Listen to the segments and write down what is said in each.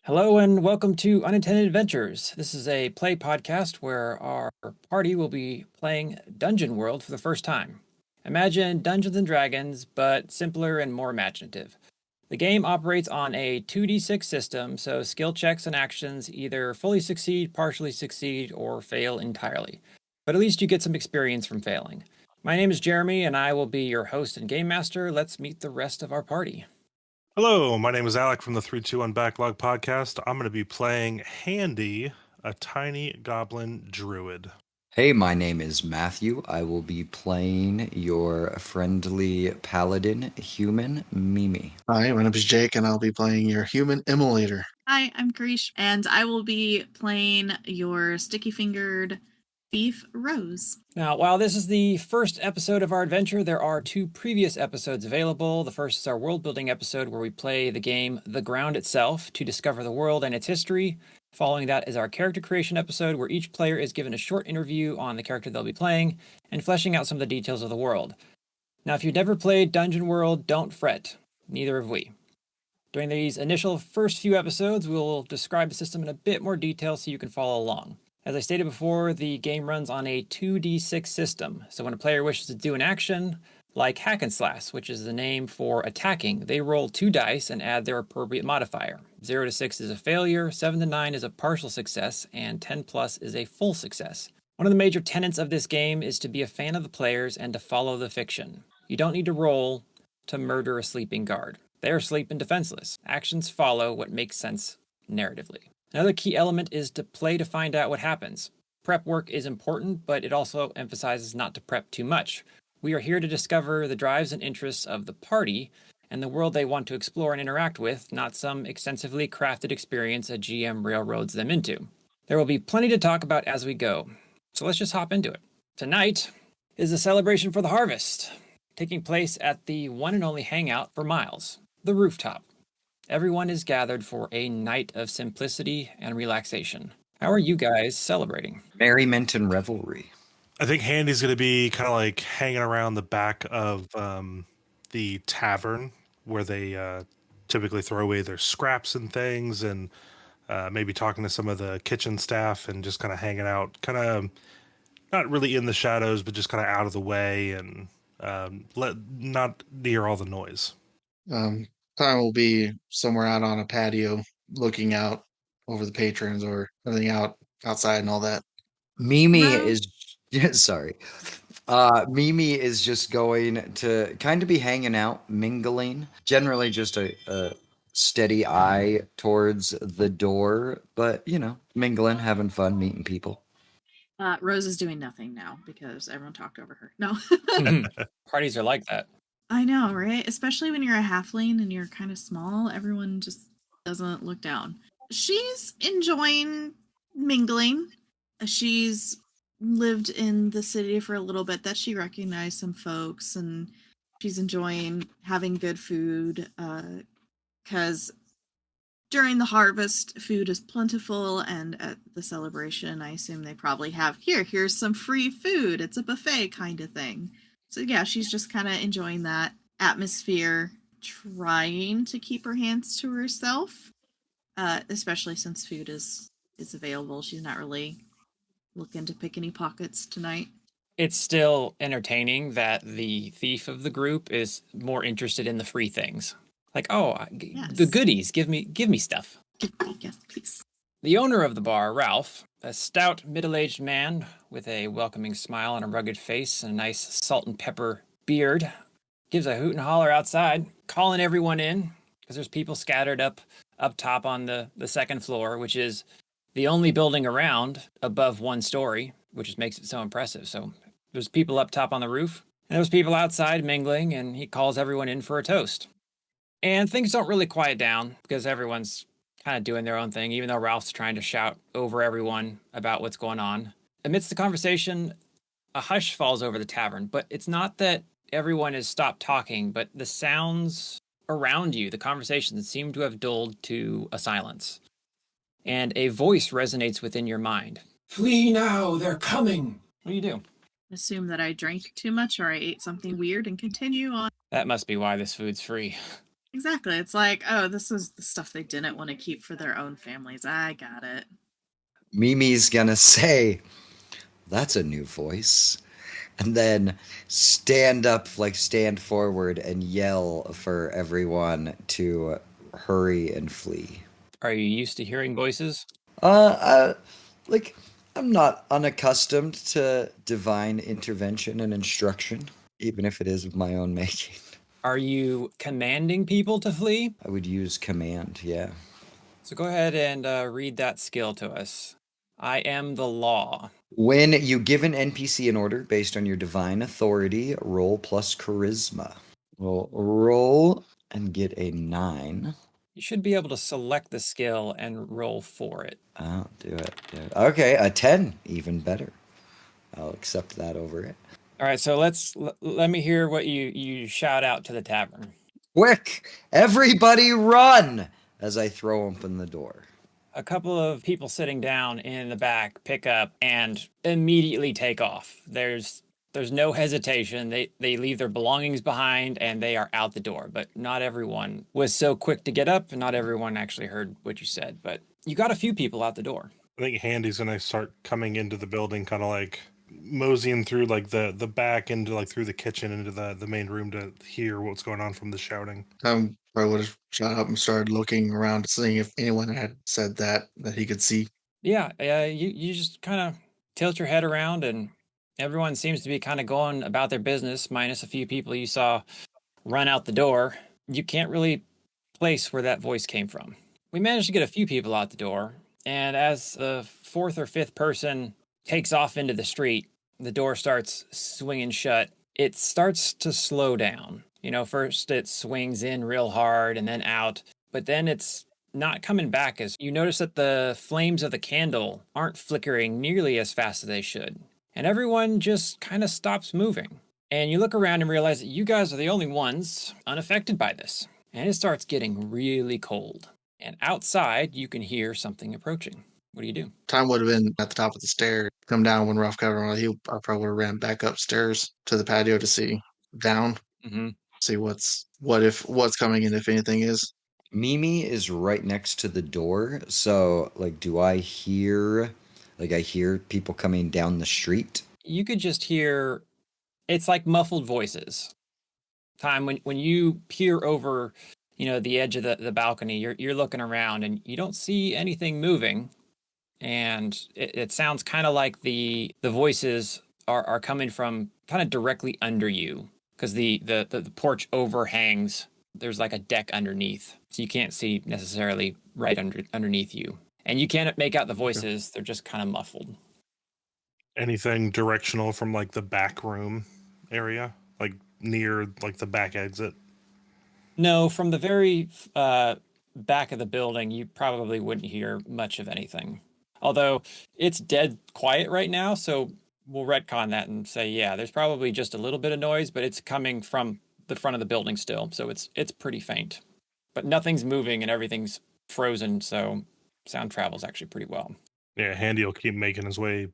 Hello and welcome to Unintended Adventures. This is a play podcast where our party will be playing Dungeon World for the first time. Imagine Dungeons and Dragons, but simpler and more imaginative. The game operates on a 2d6 system, so skill checks and actions either fully succeed, partially succeed, or fail entirely. But at least you get some experience from failing. My name is Jeremy, and I will be your host and game master. Let's meet the rest of our party. Hello, my name is Alec from the 321 Backlog Podcast. I'm going to be playing Handy, a tiny goblin druid. Hey, my name is Matthew. I will be playing your friendly paladin human, Mimi. Hi, my name is Jake, and I'll be playing your human immolator. Hi, I'm Grish, and I will be playing your sticky-fingered thief, Rose. Now, while this is the first episode of our adventure, there are two previous episodes available. The first is our world building episode where we play the game The Ground itself to discover the world and its history. Following that is our character creation episode where each player is given a short interview on the character they'll be playing and fleshing out some of the details of the world. Now, if you've never played Dungeon World, don't fret. Neither have we. During these initial first few episodes, we'll describe the system in a bit more detail so you can follow along. As I stated before, the game runs on a 2d6 system, so when a player wishes to do an action, like hack and slash, which is the name for attacking, they roll 2 dice and add their appropriate modifier. 0 to 6 is a failure, 7 to 9 is a partial success, and 10 plus is a full success. One of the major tenets of this game is to be a fan of the players and to follow the fiction. You don't need to roll to murder a sleeping guard. They are asleep and defenseless. Actions follow what makes sense narratively. Another key element is to play to find out what happens. Prep work is important, but it also emphasizes not to prep too much. We are here to discover the drives and interests of the party and the world they want to explore and interact with, not some extensively crafted experience a GM railroads them into. There will be plenty to talk about as we go, so let's just hop into it. Tonight is a celebration for the harvest, taking place at the one and only hangout for miles, the rooftop. Everyone is gathered for a night of simplicity and relaxation. How are you guys celebrating? Merriment and revelry. I think Handy's going to be kind of like hanging around the back of the tavern where they typically throw away their scraps and things, and maybe talking to some of the kitchen staff and just kind of hanging out, kind of not really in the shadows, but just kind of out of the way and not near all the noise. I will be somewhere out on a patio looking out over the patrons or everything outside and all that. Mimi Well- is sorry. Mimi is just going to kind of be hanging out, mingling. Generally just a steady eye towards the door, but mingling, having fun, meeting people. Rose is doing nothing now because everyone talked over her. No. Parties are like that. I know, right? Especially when you're a halfling and you're kind of small, everyone just doesn't look down. She's enjoying mingling. She's lived in the city for a little bit that she recognized some folks, and she's enjoying having good food because during the harvest food is plentiful, and at the celebration I assume they probably have here's some free food, it's a buffet kind of thing. So yeah, she's just kind of enjoying that atmosphere, trying to keep her hands to herself, especially since food is available. She's not really looking to pick any pockets tonight. It's still entertaining that the thief of the group is more interested in the free things. Like, the goodies, give me stuff. Yes, please. The owner of the bar, Ralph, a stout, middle-aged man with a welcoming smile and a rugged face and a nice salt and pepper beard, gives a hoot and holler outside, calling everyone in, because there's people scattered up top on the second floor, which is the only building around above 1 story, which just makes it so impressive. So there's people up top on the roof, and there's people outside mingling, and he calls everyone in for a toast. And things don't really quiet down because everyone's kind of doing their own thing, even though Ralph's trying to shout over everyone about what's going on. Amidst the conversation, a hush falls over the tavern, but it's not that everyone has stopped talking, but the sounds around you, the conversations, seem to have dulled to a silence. And a voice resonates within your mind. Flee now, they're coming. What do you do? Assume that I drank too much or I ate something weird and continue on. That must be why this food's free. Exactly. It's like, oh, this is the stuff they didn't want to keep for their own families. I got it. Mimi's gonna say, "That's a new voice," and then stand up, like stand forward and yell for everyone to hurry and flee. Are you used to hearing voices? Like, I'm not unaccustomed to divine intervention and instruction, even if it is of my own making. Are you commanding people to flee? I would use command, yeah. So go ahead and read that skill to us. I am the law. When you give an NPC an order based on your divine authority, roll plus charisma. We'll roll and get a 9. You should be able to select the skill and roll for it. Oh, do it. Okay, a 10, even better. I'll accept that over it. All right, so let me hear what you shout out to the tavern. Quick, everybody run! As I throw open the door. A couple of people sitting down in the back pick up and immediately take off. There's no hesitation. They leave their belongings behind and they are out the door. But not everyone was so quick to get up, and not everyone actually heard what you said. But you got a few people out the door. I think Handy's gonna start coming into the building, kind of like moseying through like the back into like through the kitchen into the main room to hear what's going on from the shouting. I would have shot up and started looking around, seeing if anyone had said that he could see. Yeah, you just kind of tilt your head around, and everyone seems to be kind of going about their business, minus a few people you saw run out the door. You can't really place where that voice came from. We managed to get a few people out the door, and as the fourth or fifth person takes off into the street, the door starts swinging shut. It starts to slow down. You know, first it swings in real hard and then out, but then it's not coming back. As you notice that the flames of the candle aren't flickering nearly as fast as they should. And everyone just kind of stops moving. And you look around and realize that you guys are the only ones unaffected by this. And it starts getting really cold. And outside, you can hear something approaching. What do you do? Time would have been at the top of the stair. Come down when Rough covered on. I probably would have ran back upstairs to the patio to see down, Mm-hmm. see what's coming in, if anything is. Mimi is right next to the door, so like do I hear people coming down the street? You could just hear, it's like muffled voices. Time when you peer over, the edge of the balcony, you're looking around and you don't see anything moving. And it sounds kind of like the voices are coming from kind of directly under you, because the porch overhangs. There's like a deck underneath, so you can't see necessarily right underneath you, and you can't make out the voices. They're just kind of muffled. Anything directional from like the back room area, like near like the back exit? No, from the very back of the building, you probably wouldn't hear much of anything. Although it's dead quiet right now, so we'll retcon that and say, yeah, there's probably just a little bit of noise, but it's coming from the front of the building still, so it's pretty faint. But nothing's moving and everything's frozen, so sound travels actually pretty well. Yeah, Handy will keep making his way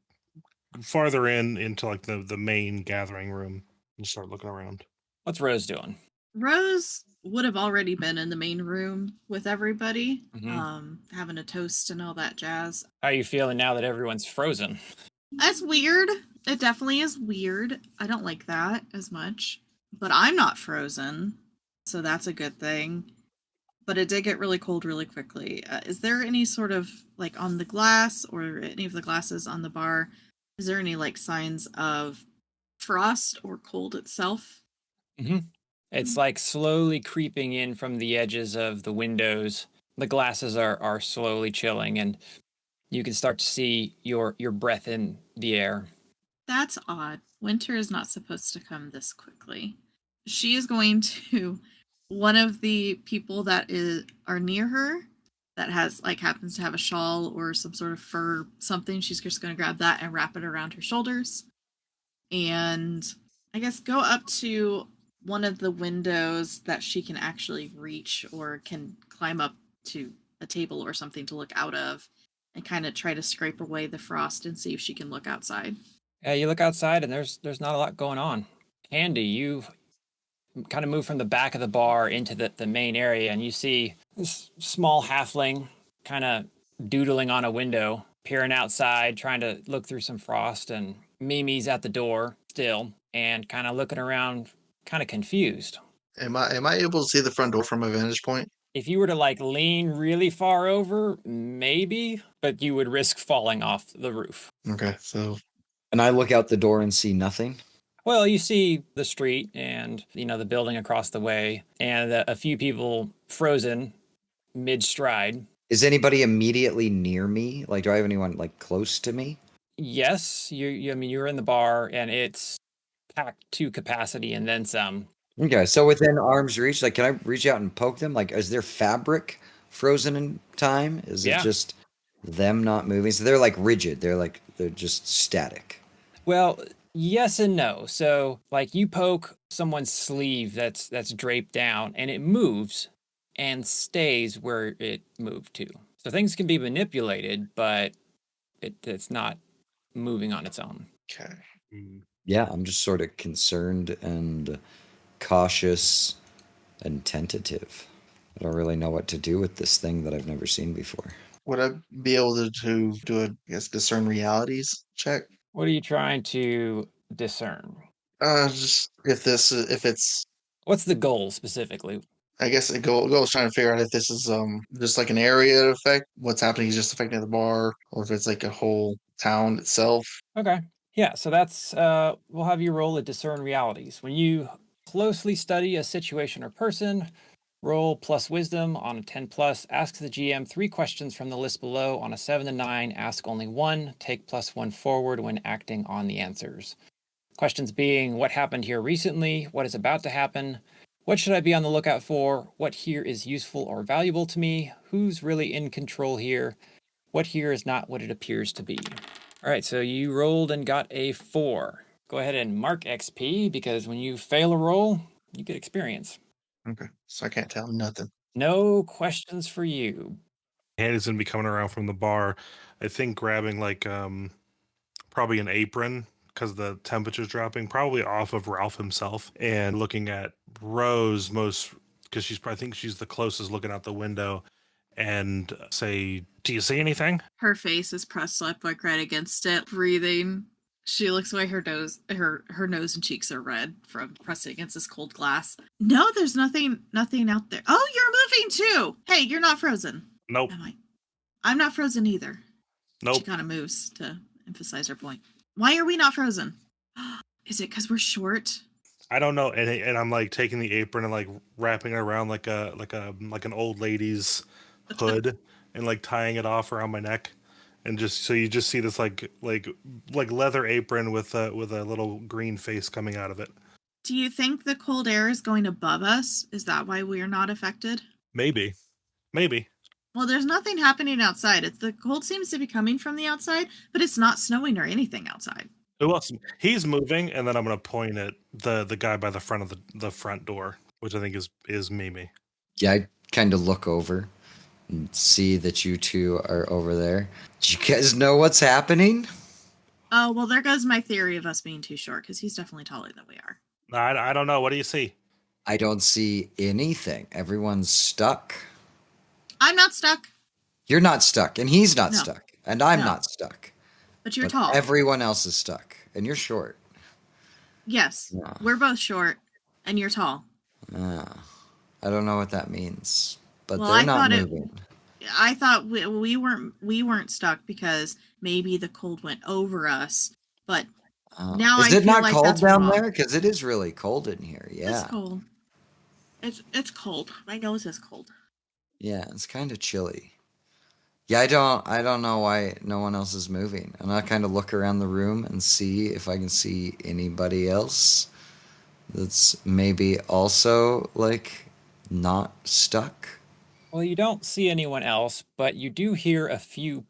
farther into like the main gathering room and start looking around. What's Rose doing? Rose would have already been in the main room with everybody, Mhm. having a toast and all that jazz. How are you feeling now that everyone's frozen? That's weird. It definitely is weird. I don't like that as much. But I'm not frozen, so that's a good thing. But it did get really cold really quickly. Is there any sort of, like, on the glass or any of the glasses on the bar, is there any, like, signs of frost or cold itself? Mm-hmm. It's like slowly creeping in from the edges of the windows. The glasses are slowly chilling, and you can start to see your breath in the air. That's odd. Winter is not supposed to come this quickly. She is going to one of the people that are near her that happens to have a shawl or some sort of fur something. She's just going to grab that and wrap it around her shoulders, and I guess go up to one of the windows that she can actually reach or can climb up to a table or something to look out of, and kind of try to scrape away the frost and see if she can look outside. Yeah, you look outside and there's not a lot going on. Handy, kind of move from the back of the bar into the main area, and you see this small halfling kind of doodling on a window, peering outside, trying to look through some frost, and Mimi's at the door still and kind of looking around, kind of confused. Am I able to see the front door from a vantage point? If you were to like lean really far over, maybe, but you would risk falling off the roof. Okay, so And I look out the door and see nothing. Well, you see the street and, the building across the way and a few people frozen mid-stride. Is anybody immediately near me? Like, do I have anyone like close to me? Yes, you're in the bar and it's packed to capacity and then some. Okay, so within arm's reach, like, can I reach out and poke them? Like, is their fabric frozen in time? Is it Yeah. just them not moving? So they're like rigid. They're just static. Well, yes and no. So, like, you poke someone's sleeve that's draped down and it moves and stays where it moved to. So things can be manipulated, but it's not moving on its own. okay. Yeah, I'm just sort of concerned and cautious and tentative. I don't really know what to do with this thing that I've never seen before. Would I be able to do a, I guess, discern realities check? What are you trying to discern? Just if it's, What's the goal specifically? I guess the goal is trying to figure out if this is just like an area effect, what's happening is just affecting the bar, or if it's like a whole town itself. Okay. Yeah, so that's we'll have you roll a discern realities. When you closely study a situation or person, roll plus wisdom on a 10 plus, ask the GM 3 questions from the list below. On a 7 to 9, ask only one, take +1 forward when acting on the answers. Questions being what happened here recently, what is about to happen, what should I be on the lookout for, what here is useful or valuable to me, who's really in control here, what here is not what it appears to be. All right, so you rolled and got a 4. Go ahead and mark XP because when you fail a roll, you get experience. Okay, so I can't tell nothing. No questions for you. Handy's gonna be coming around from the bar. I think grabbing like probably an apron because the temperature's dropping, probably off of Ralph himself, and looking at Rose most because I think she's the closest looking out the window, and say, "Do you see anything?" Her face is pressed up like right against it, breathing. She looks away. Her nose and cheeks are red from pressing against this cold glass. No, there's nothing out there. Oh, you're moving too. Hey, you're not frozen. Nope. Am I? I'm not frozen either. She Nope. kind of moves to emphasize her point. Why are we not frozen? Is it because we're short? I don't know. And I'm like taking the apron and like wrapping it around like an old lady's hood and like tying it off around my neck. And just so you just see this like leather apron with a little green face coming out of it. Do you think the cold air is going above us? Is that why we are not affected? Maybe. Well, there's nothing happening outside. The cold seems to be coming from the outside, but it's not snowing or anything outside. Who else? He's moving, and then I'm gonna point at the guy by the front of the front door, which I think is Mimi. Yeah, I kind of look over and see that you two are over there. Do you guys know what's happening? Oh, well, there goes my theory of us being too short, because he's definitely taller than we are. I don't know. What do you see? I don't see anything. Everyone's stuck. I'm not stuck, You're not stuck, and he's not No. stuck, and I'm No. not stuck. but you're But tall. everyone else is stuck, and you're short. Yes, Yeah. we're both short, and you're tall. I don't know what that means, but Well, they're I not thought moving. I thought we weren't stuck because maybe the cold went over us, but now Is I it feel not like cold that's down wrong. there? Because it is really cold in here. Yeah, It's cold. It's cold. My nose is cold. yeah, it's kind of chilly. Yeah, I don't know why no one else is moving. And I kind of look around the room and see if I can see anybody else that's maybe also like not stuck. Well, you don't see anyone else, but you do hear a few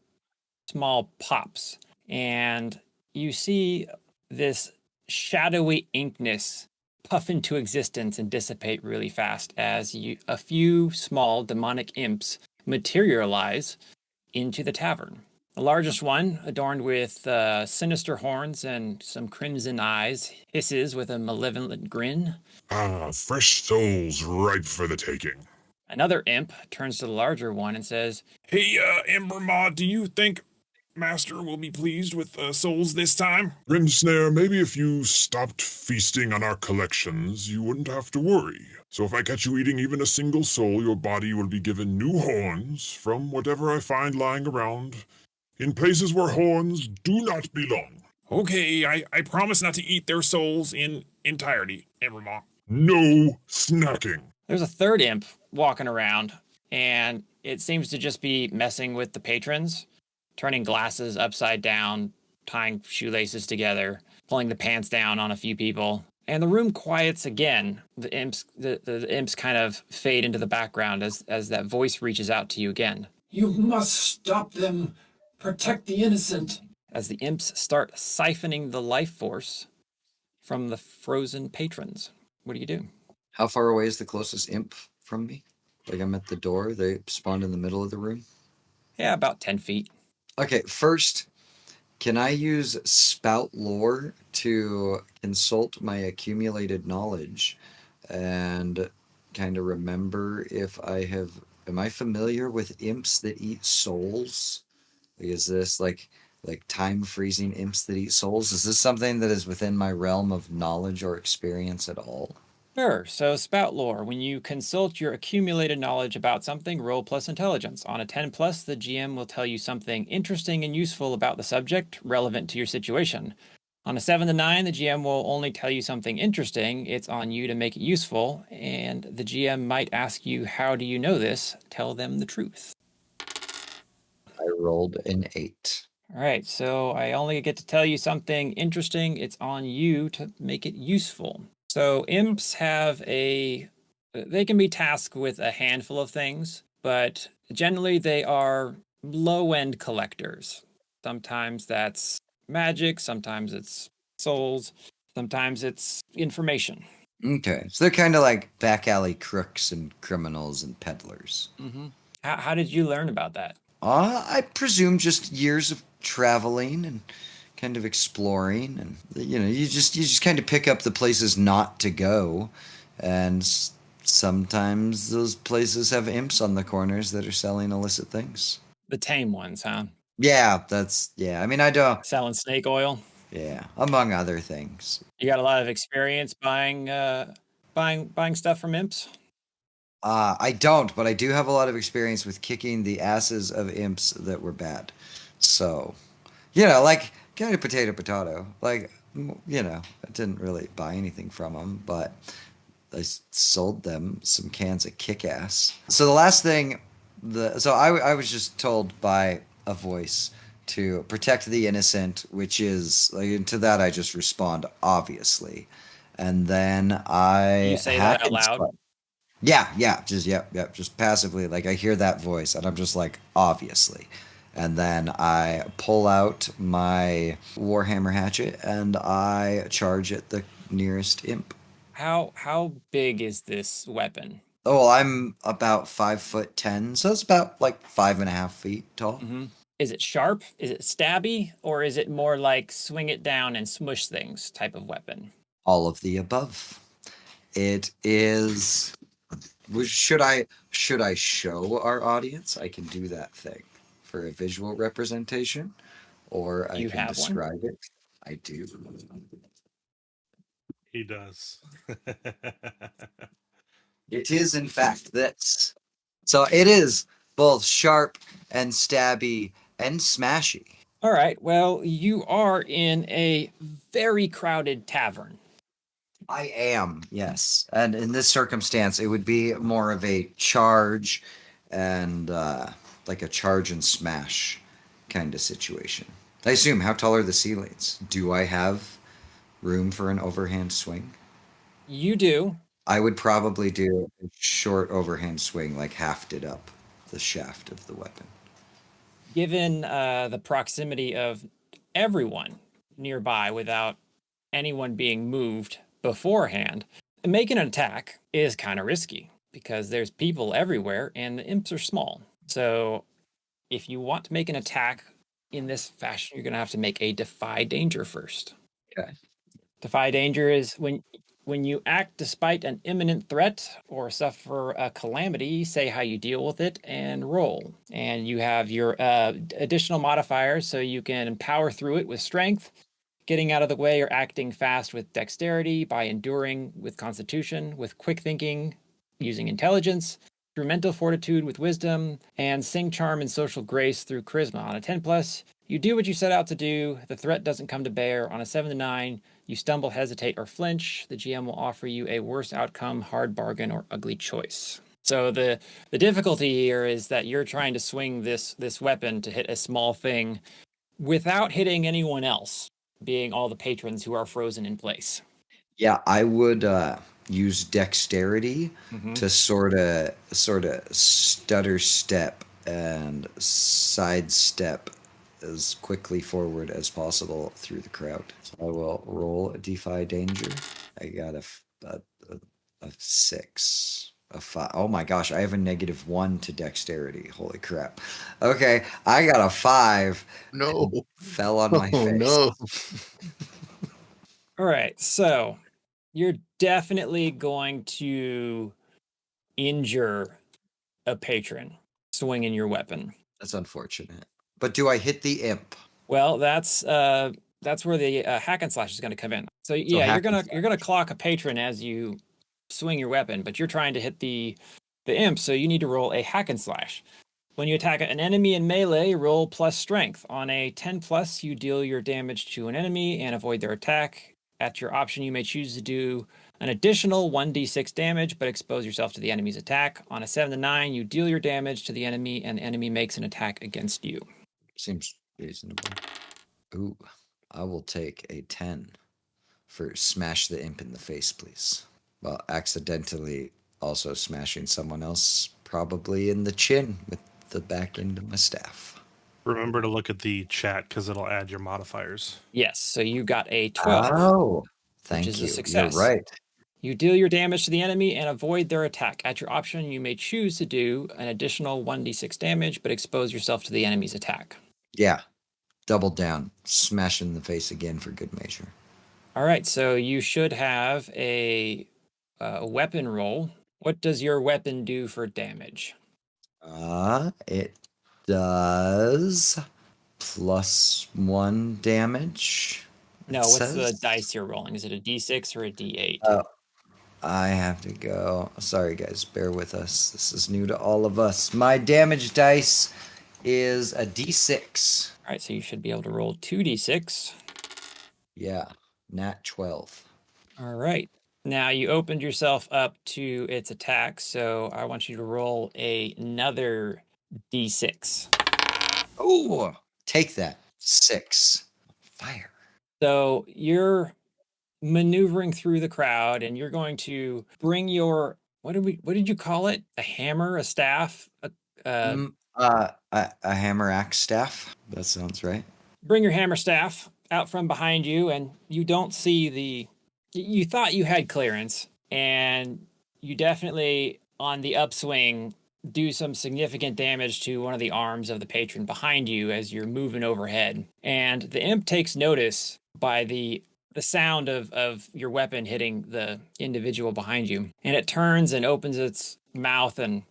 small pops, and you see this shadowy inkness puff into existence and dissipate really fast as a few small demonic imps materialize into the tavern. The largest one, adorned with sinister horns and some crimson eyes, hisses with a malevolent grin. Ah, fresh souls ripe for the taking. Another imp turns to the larger one and says, Hey, Embermaw, do you think Master will be pleased with souls this time? Grinsnare, maybe if you stopped feasting on our collections, you wouldn't have to worry. So if I catch you eating even a single soul, your body will be given new horns from whatever I find lying around, in places where horns do not belong. Okay, I promise not to eat their souls in entirety, Embermaw. No snacking. There's a third imp walking around, and it seems to just be messing with the patrons, turning glasses upside down, tying shoelaces together, pulling the pants down on a few people. And the room quiets again. The imps kind of fade into the background as that voice reaches out to you again. You must stop them. Protect the innocent. As the imps start siphoning the life force from the frozen patrons. What do you do? How far away is the closest imp from me? Like I'm at the door. They spawned in the middle of the room. Yeah, about 10 feet. Okay, first, can I use spout lore to consult my accumulated knowledge and kind of remember if am I familiar with imps that eat souls? Like, is this like time freezing imps that eat souls? Is this something that is within my realm of knowledge or experience at all? Sure. So, spout lore. When you consult your accumulated knowledge about something, roll plus intelligence. On a 10 plus, the GM will tell you something interesting and useful about the subject relevant to your situation. On a 7 to 9, the GM will only tell you something interesting. It's on you to make it useful, and the GM might ask you, how do you know this? Tell them the truth. I rolled an 8. All right, so I only get to tell you something interesting. It's on you to make it useful. So imps they can be tasked with a handful of things, but generally they are low-end collectors. Sometimes that's magic, sometimes it's souls, sometimes it's information. Okay, so they're kind of like back alley crooks and criminals and peddlers. Mm-hmm. How did you learn about that? I presume just years of traveling and kind of exploring, and you just kind of pick up the places not to go, and sometimes those places have imps on the corners that are selling illicit things. The tame ones, huh? Yeah, I mean, I don't. Selling snake oil. Yeah, among other things. You got a lot of experience buying stuff from imps? I don't, but I do have a lot of experience with kicking the asses of imps that were bad. So, like kind of potato. Like, I didn't really buy anything from them, but I sold them some cans of kick-ass. So the last thing, I was just told by a voice to protect the innocent, which is, like, and to that I just respond, obviously. And then You say that out loud? Yeah, just passively. Like, I hear that voice, and I'm just like, obviously. And then I pull out my Warhammer hatchet, and I charge at the nearest imp. How big is this weapon? Oh, well, I'm about 5'10", so it's about like 5.5 feet tall. Mm-hmm. Is it sharp? Is it stabby? Or is it more like swing it down and smush things type of weapon? All of the above. It is... Should I show our audience? I can do that thing for a visual representation, or I can describe it. I do. He does. It is, in fact, this. So it is both sharp and stabby and smashy. All right. Well, you are in a very crowded tavern. I am, yes. And in this circumstance, it would be more of a charge and like a charge and smash kind of situation. I assume, how tall are the ceilings? Do I have room for an overhand swing? You do. I would probably do a short overhand swing, like hafted up the shaft of the weapon. Given the proximity of everyone nearby without anyone being moved beforehand, making an attack is kind of risky because there's people everywhere and the imps are small. So if you want to make an attack in this fashion, you're going to have to make a defy danger first. Okay. Defy danger is when you act despite an imminent threat or suffer a calamity, say how you deal with it and roll. And you have your additional modifiers, so you can power through it with strength, getting out of the way, or acting fast with dexterity, by enduring with constitution, with quick thinking using intelligence, through mental fortitude with wisdom, and sing charm and social grace through charisma. On a 10 plus, you do what you set out to do. The threat doesn't come to bear. On a 7 to 9, you stumble, hesitate, or flinch. The GM will offer you a worse outcome, hard bargain, or ugly choice. So the difficulty here is that you're trying to swing this weapon to hit a small thing without hitting anyone else, being all the patrons who are frozen in place. Yeah, I would use dexterity Mhm. to sort of stutter step and sidestep as quickly forward as possible through the crowd. So I will roll a defy danger. I got a 6. A 5. Oh my gosh, I have a -1 to dexterity. Holy crap. Okay, I got a 5. No. Fell on my Oh face. no. All right, so you're definitely going to injure a patron swinging your weapon. That's unfortunate. But do I hit the imp? Well, that's where the hack and slash is going to come in. So yeah, hack and you're gonna clock a patron as you swing your weapon, but you're trying to hit the imp, so you need to roll a hack and slash. When you attack an enemy in melee, roll plus strength. On a 10 plus, you deal your damage to an enemy and avoid their attack. At your option, you may choose to do an additional 1d6 damage, but expose yourself to the enemy's attack. On a 7 to 9, you deal your damage to the enemy, and the enemy makes an attack against you. Seems reasonable. Ooh, I will take a 10 for smash the imp in the face, please. Well, accidentally also smashing someone else, probably in the chin with the back end of my staff. Remember to look at the chat because it'll add your modifiers. Yes, so you got a 12. Oh, thank is a you. success. You're right. You deal your damage to the enemy and avoid their attack. At your option, you may choose to do an additional 1d6 damage, but expose yourself to the enemy's attack. Yeah, double down. Smash in the face again for good measure. All right, so you should have a weapon roll. What does your weapon do for damage? It does +1 damage. No, it what's the says. dice you're rolling? Is it a d6 or a d8? I have to go. Sorry, guys. Bear with us. This is new to all of us. My damage dice is a d6. All right, so you should be able to roll 2d6. Yeah, nat 12. All right. Now you opened yourself up to its attack, so I want you to roll another d6. Oh, take that. 6. Fire. So you're maneuvering through the crowd, and you're going to bring your what did you call it? A hammer, a staff, A hammer axe staff. That sounds right. bring your hammer staff out from behind you, and you don't see you thought you had clearance, and you definitely on the upswing do some significant damage to one of the arms of the patron behind you as you're moving overhead. And the imp takes notice by the sound of your weapon hitting the individual behind you. And it turns and opens its mouth and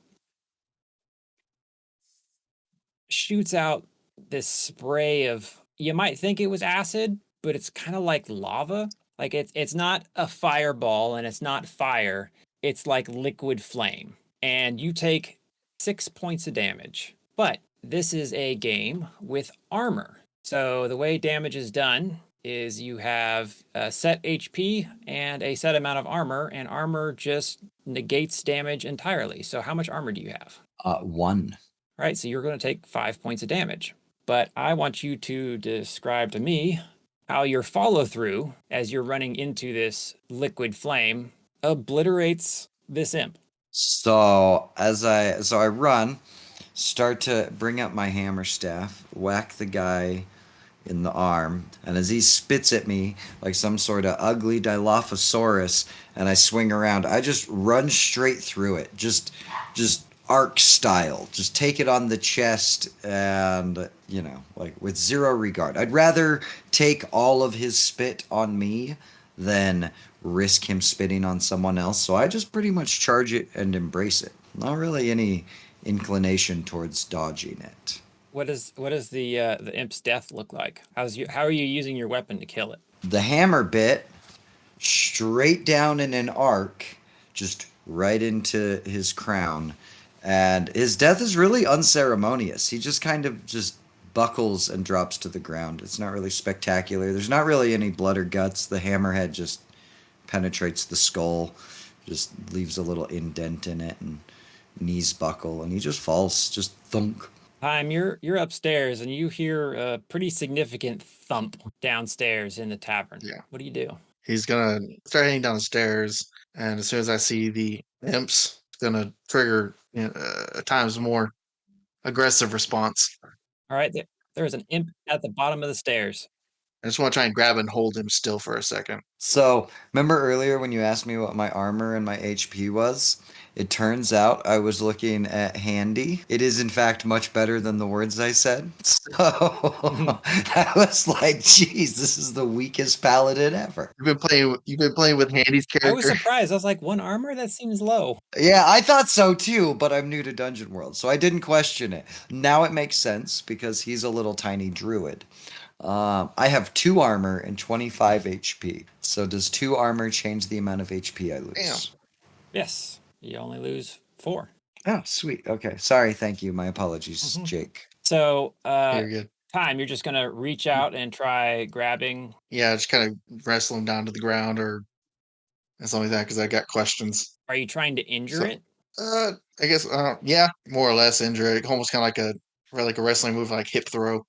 shoots out this spray of, you might think it was acid, but it's kind of like lava. Like it's not a fireball and it's not fire. It's like liquid flame. And you take 6 points of damage. But this is a game with armor. So the way damage is done is you have a set HP and a set amount of armor, and armor just negates damage entirely. So how much armor do you have? 1. All right, so you're going to take 5 points of damage. But I want you to describe to me how your follow through as you're running into this liquid flame obliterates this imp. So I run, start to bring up my hammer staff, whack the guy in the arm, and as he spits at me like some sort of ugly Dilophosaurus, and I swing around, I just run straight through it, just arc style. Just take it on the chest and, like with zero regard. I'd rather take all of his spit on me than risk him spitting on someone else. So I just pretty much charge it and embrace it. Not really any inclination towards dodging it. What does the imp's death look like? How are you using your weapon to kill it? The hammer bit straight down in an arc, just right into his crown. And his death is really unceremonious. He just kind of just buckles and drops to the ground. It's not really spectacular. There's not really any blood or guts. The hammerhead just penetrates the skull, just leaves a little indent in it, and knees buckle, and he just falls, just thunk. Time, you're upstairs and you hear a pretty significant thump downstairs in the tavern. Yeah. What do you do? He's gonna start heading down the stairs, and as soon as I see the imps, it's gonna trigger a times more aggressive response. All right, there's an imp at the bottom of the stairs. I just want to try and grab and hold him still for a second. So, remember earlier when you asked me what my armor and my HP was? It turns out I was looking at handy. It is, in fact, much better than the words I said. So, I was like, geez, this is the weakest paladin ever. You've been playing with Handy's character. I was surprised. I was like, 1 armor? That seems low. Yeah, I thought so too, but I'm new to Dungeon World, so I didn't question it. Now it makes sense because he's a little tiny druid. I have 2 armor and 25 HP. So does 2 armor change the amount of HP I lose? Damn. Yes, you only lose 4. Oh, sweet. Okay. Sorry. Thank you. My apologies, Jake. So, You're good. Time, you're just gonna reach out and try grabbing. Yeah, just kind of wrestle him down to the ground or something like that because I got questions. Are you trying to injure it? I guess, yeah, more or less injure it. Almost kind of like a wrestling move, like hip throw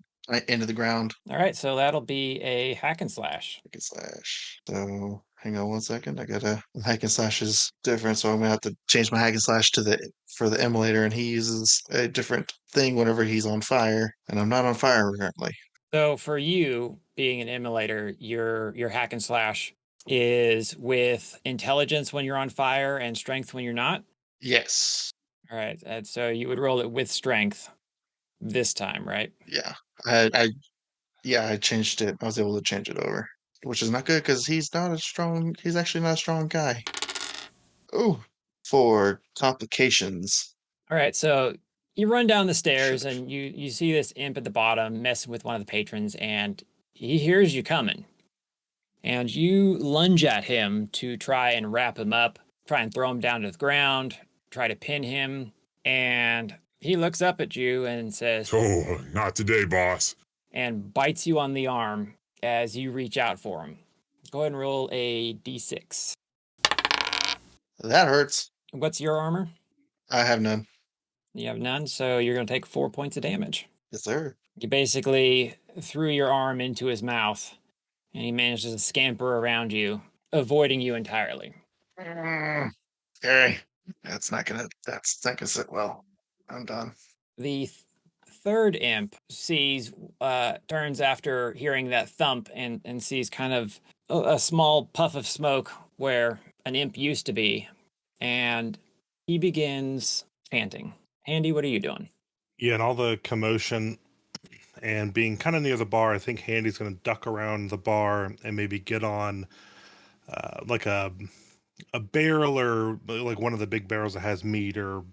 into the ground. All right, so that'll be a hack and slash. Hack and slash. So hang on 1 second. Hack and slash is different, so I'm gonna have to change my hack and slash for the immolator, and he uses a different thing whenever he's on fire, and I'm not on fire currently. So for you, being an immolator, your hack and slash is with intelligence when you're on fire and strength when you're not. Yes. All right, and so you would roll it with strength this time, right? Yeah. I changed it. I was able to change it over, which is not good because he's actually not a strong guy. Oh, for complications. All right, so you run down the stairs and you see this imp at the bottom messing with one of the patrons, and he hears you coming. And you lunge at him to try and wrap him up, try and throw him down to the ground, try to pin him, and he looks up at you and says, Oh, not today, boss. and bites you on the arm as you reach out for him. Go ahead and roll a d6. That hurts. What's your armor? I have none. You have none, so you're going to take 4 points of damage. Yes, sir. You basically threw your arm into his mouth, and he manages to scamper around you, avoiding you entirely. Okay. That's not gonna sit well. I'm done. The third imp turns after hearing that thump and sees kind of a small puff of smoke where an imp used to be, and he begins chanting. Handy, what are you doing? Yeah, and all the commotion and being kind of near the bar, I think Handy's going to duck around the bar and maybe get on like a barrel or like one of the big barrels that has meat or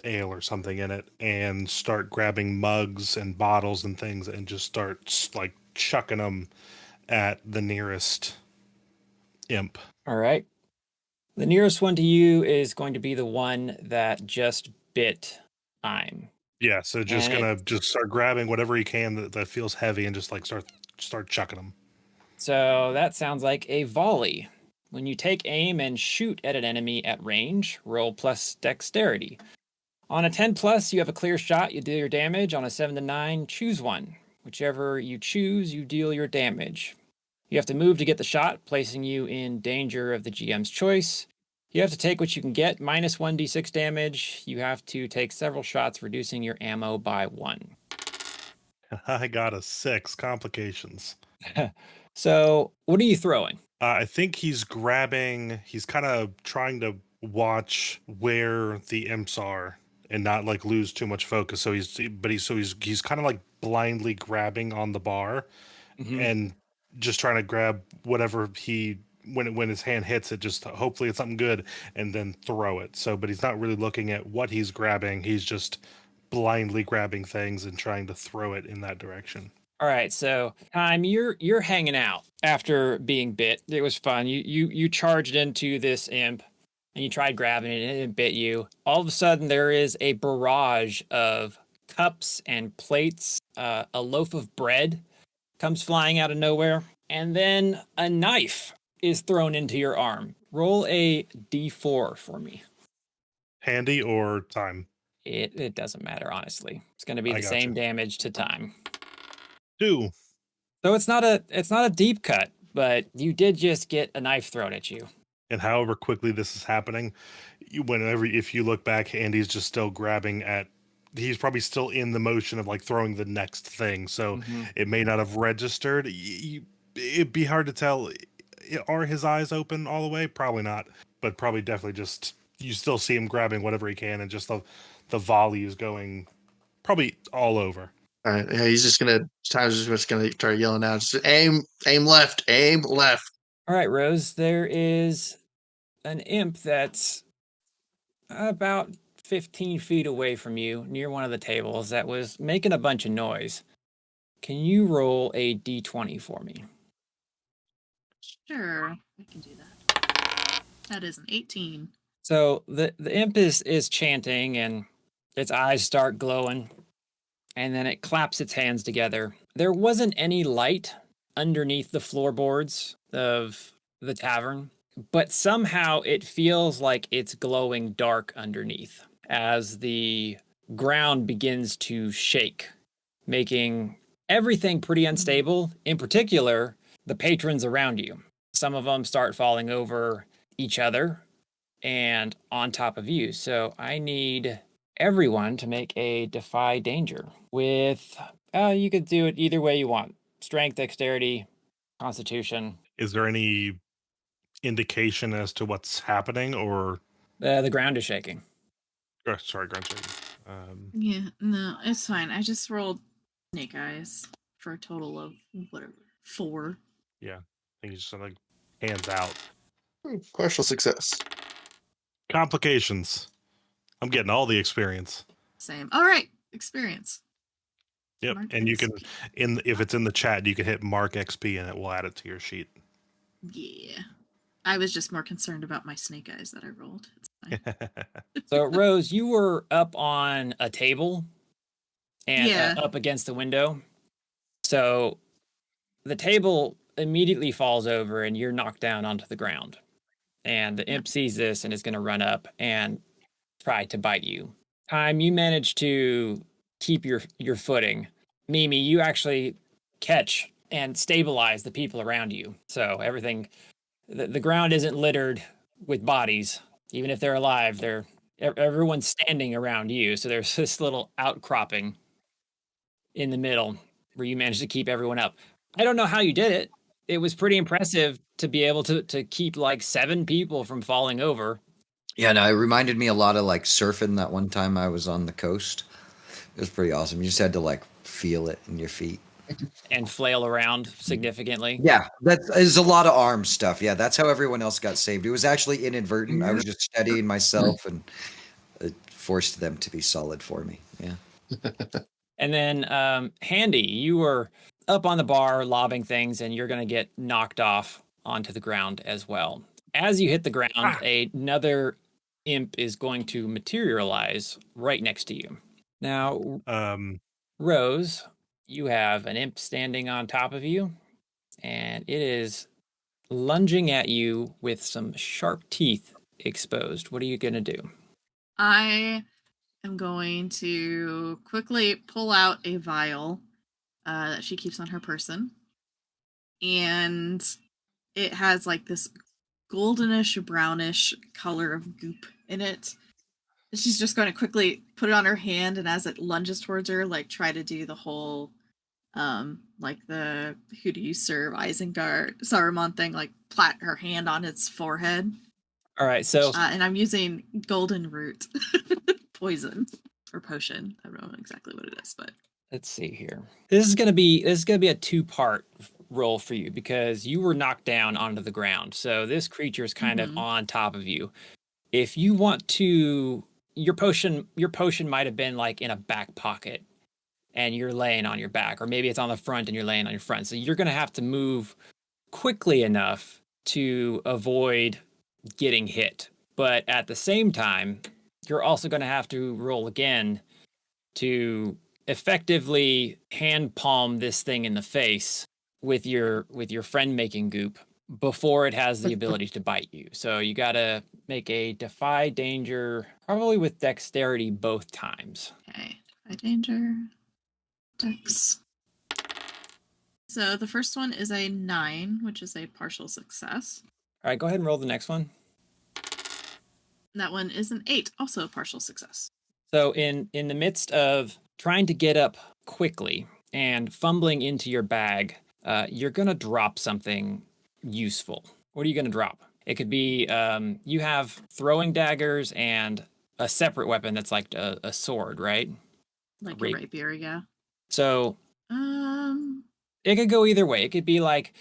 ale or something in it, and start grabbing mugs and bottles and things and just start like chucking them at the nearest imp. All right. The nearest one to you is going to be the one that just bit Im. Yeah, so just And gonna just start grabbing whatever he can that feels heavy and just like start chucking them. So that sounds like a volley. When you take aim and shoot at an enemy at range, roll plus dexterity. On a 10 plus, you have a clear shot, you deal your damage. On a 7 to 9, choose one. Whichever you choose, you deal your damage. You have to move to get the shot, placing you in danger of the GM's choice. You have to take what you can get, minus 1d6 damage. You have to take several shots, reducing your ammo by 1. I got a 6. Complications. So, what are you throwing? I think he's kind of trying to watch where the imps are and not like lose too much focus. So he's kind of like blindly grabbing on the bar and just trying to grab whatever when his hand hits it, just hopefully it's something good, and then throw it. So, but he's not really looking at what he's grabbing. He's just blindly grabbing things and trying to throw it in that direction. All right, so Time, you're hanging out after being bit. It was fun. You charged into this imp and you tried grabbing it and it bit you. All of a sudden there is a barrage of cups and plates. A loaf of bread comes flying out of nowhere, and then a knife is thrown into your arm. Roll a d4 for me. Handy or Time? It doesn't matter, honestly. It's going to be I the got same you. damage to Time. 2. So it's not a deep cut, but you did just get a knife thrown at you. And however quickly this is happening, if you look back, Andy's just still grabbing at. He's probably still in the motion of like throwing the next thing, so it may not have registered. It'd be hard to tell. Are his eyes open all the way? Probably not, but probably definitely just you still see him grabbing whatever he can, and just the volley is going probably all over. All right, yeah, Tyler's just gonna start yelling out, just aim left, aim left. All right, Rose, there is an imp that's about 15 feet away from you near one of the tables that was making a bunch of noise. Can you roll a d20 for me? Sure, I can do that. That is an 18. So the imp is chanting and its eyes start glowing, and then it claps its hands together. There wasn't any light underneath the floorboards of the tavern, but somehow it feels like it's glowing dark underneath as the ground begins to shake, making everything pretty unstable, in particular, the patrons around you. Some of them start falling over each other and on top of you. So I need everyone to make a defy danger with, you could do it either way you want. Strength, dexterity, constitution. Is there any indication as to what's happening, or The ground is shaking. sorry, ground shaking. Yeah, no, it's fine. I just rolled snake eyes for a total of whatever 4. Yeah, I think he's just like hands out. Partial success. Complications. I'm getting all the experience. Same. All right, experience. Yep, Mark and you can XP. if it's in the chat, you can hit mark XP and it will add it to your sheet. Yeah. I was just more concerned about my snake eyes that I rolled. It's fine. So, Rose, you were up on a table and Yeah. up against the window. So the table immediately falls over and you're knocked down onto the ground. And the imp sees this and is going to run up and try to bite you. Time, you manage to keep your footing. Mimi, you actually catch and stabilize the people around you. So everything, the ground isn't littered with bodies. Even if they're alive, everyone's standing around you. So there's this little outcropping in the middle where you managed to keep everyone up. I don't know how you did it. It was pretty impressive to be able to keep like 7 people from falling over. Yeah, no, it reminded me a lot of like surfing that one time I was on the coast. It was pretty awesome. You just had to like feel it in your feet. And flail around significantly. Yeah, that is a lot of arm stuff. Yeah, that's how everyone else got saved. It was actually inadvertent. I was just steadying myself and it forced them to be solid for me. Yeah. And then Handy, you were up on the bar lobbing things and you're going to get knocked off onto the ground as well. As you hit the ground, another imp is going to materialize right next to you. Now, Rose, you have an imp standing on top of you, and it is lunging at you with some sharp teeth exposed. What are you going to do? I am going to quickly pull out a vial that she keeps on her person. And it has like this goldenish, brownish color of goop in it. She's just going to quickly put it on her hand, and as it lunges towards her, like try to do the whole like the who do you serve Isengard Saruman thing, like plat her hand on its forehead. All right, so and I'm using golden root poison. or potion. I don't know exactly what it is, but Let's see here. This is gonna be a two-part roll for you because you were knocked down onto the ground. So this creature is kind of on top of you. If you want to, your potion might have been like in a back pocket and you're laying on your back, or maybe it's on the front and you're laying on your front. So you're gonna have to move quickly enough to avoid getting hit. But at the same time, you're also gonna have to roll again to effectively hand palm this thing in the face with your friend making goop before it has the ability to bite you. So you got to make a defy danger, probably with dexterity both times. okay. Defy danger. Dex. So the first one is a 9, which is a partial success. All right, go ahead and roll the next one. That one is an 8, also a partial success. So in the midst of trying to get up quickly and fumbling into your bag, you're gonna drop something useful. What are you gonna drop? It could be you have throwing daggers and a separate weapon that's like a sword, right? Like a rapier, yeah. So it could go either way. It could be like,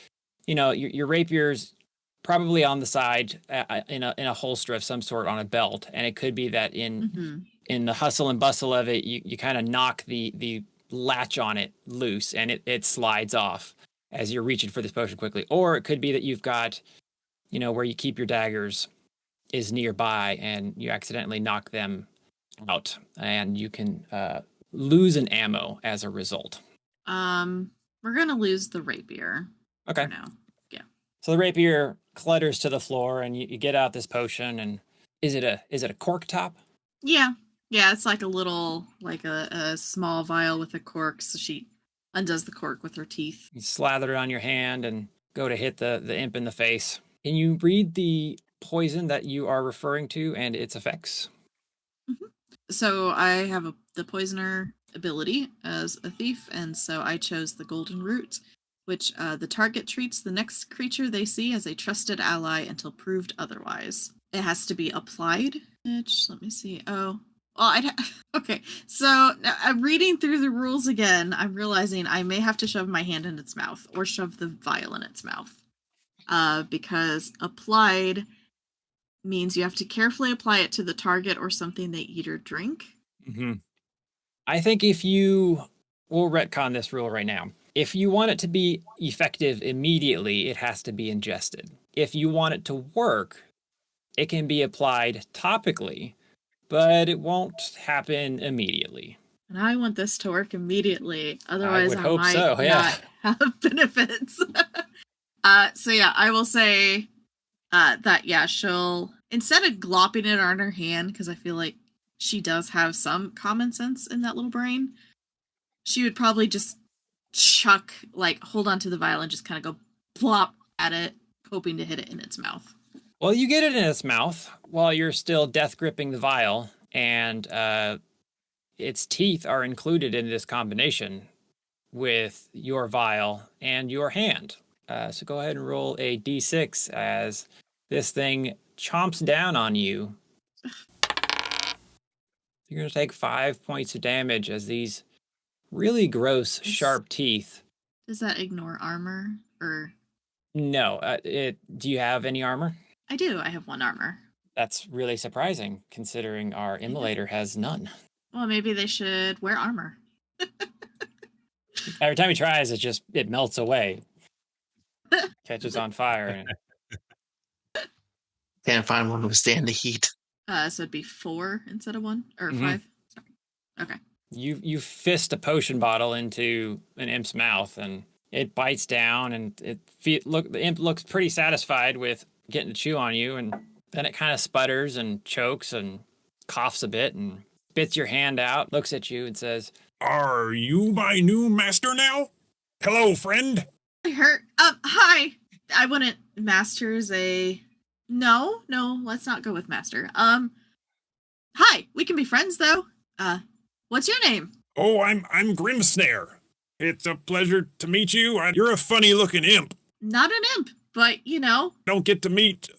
your rapier's probably on the side in a holster of some sort on a belt, and it could be that in the hustle and bustle of it, you kind of knock the latch on it loose and it slides off as you're reaching for this potion quickly. Or it could be that you've got, where you keep your daggers is nearby and you accidentally knock them out and you can lose an ammo as a result. We're going to lose the rapier. Okay. For now. Yeah. So the rapier clutters to the floor and you get out this potion. And is it a cork top? Yeah. Yeah, it's like a little, like a small vial with a cork, so she undoes the cork with her teeth. You slather it on your hand and go to hit the imp in the face. Can you read the poison that you are referring to and its effects? So I have the poisoner ability as a thief, and so I chose the golden root, which the target treats the next creature they see as a trusted ally until proved otherwise. It has to be applied, which, let me see, okay, so I'm reading through the rules again. I'm realizing I may have to shove my hand in its mouth or shove the vial in its mouth. Because applied means you have to carefully apply it to the target or something they eat or drink. Mm-hmm. I think we'll retcon this rule right now. If you want it to be effective immediately, it has to be ingested. If you want it to work, it can be applied topically, but it won't happen immediately. And I want this to work immediately. Otherwise, I might not have benefits. So yeah, I will say that, yeah, she'll, instead of glopping it on her hand, because I feel like she does have some common sense in that little brain, she would probably just hold on to the vial and just kind of go plop at it, hoping to hit it in its mouth. Well, you get it in its mouth while you're still death gripping the vial, and its teeth are included in this combination with your vial and your hand. So go ahead and roll a d6 as this thing chomps down on you. You're going to take 5 points of damage as these really gross, sharp teeth. Does that ignore armor, or? No. Do you have any armor? I do. I have 1 armor. That's really surprising, considering our immolator has none. Well, maybe they should wear armor. Every time he tries, it melts away. Catches on fire. Can't find one to withstand the heat. So it'd be 4 instead of 1? Or 5? Sorry. Okay. You fist a potion bottle into an imp's mouth, and it bites down, and the imp looks pretty satisfied with getting to chew on you, and then it kind of sputters and chokes and coughs a bit and spits your hand out, looks at you and says, "Are you my new master now? Hello, friend." Hi. I wouldn't. Master is a... No, let's not go with master. Hi. We can be friends, though. What's your name? Oh, I'm Grimsnare. It's a pleasure to meet you. You're a funny-looking imp. Not an imp, but, Don't get to meet,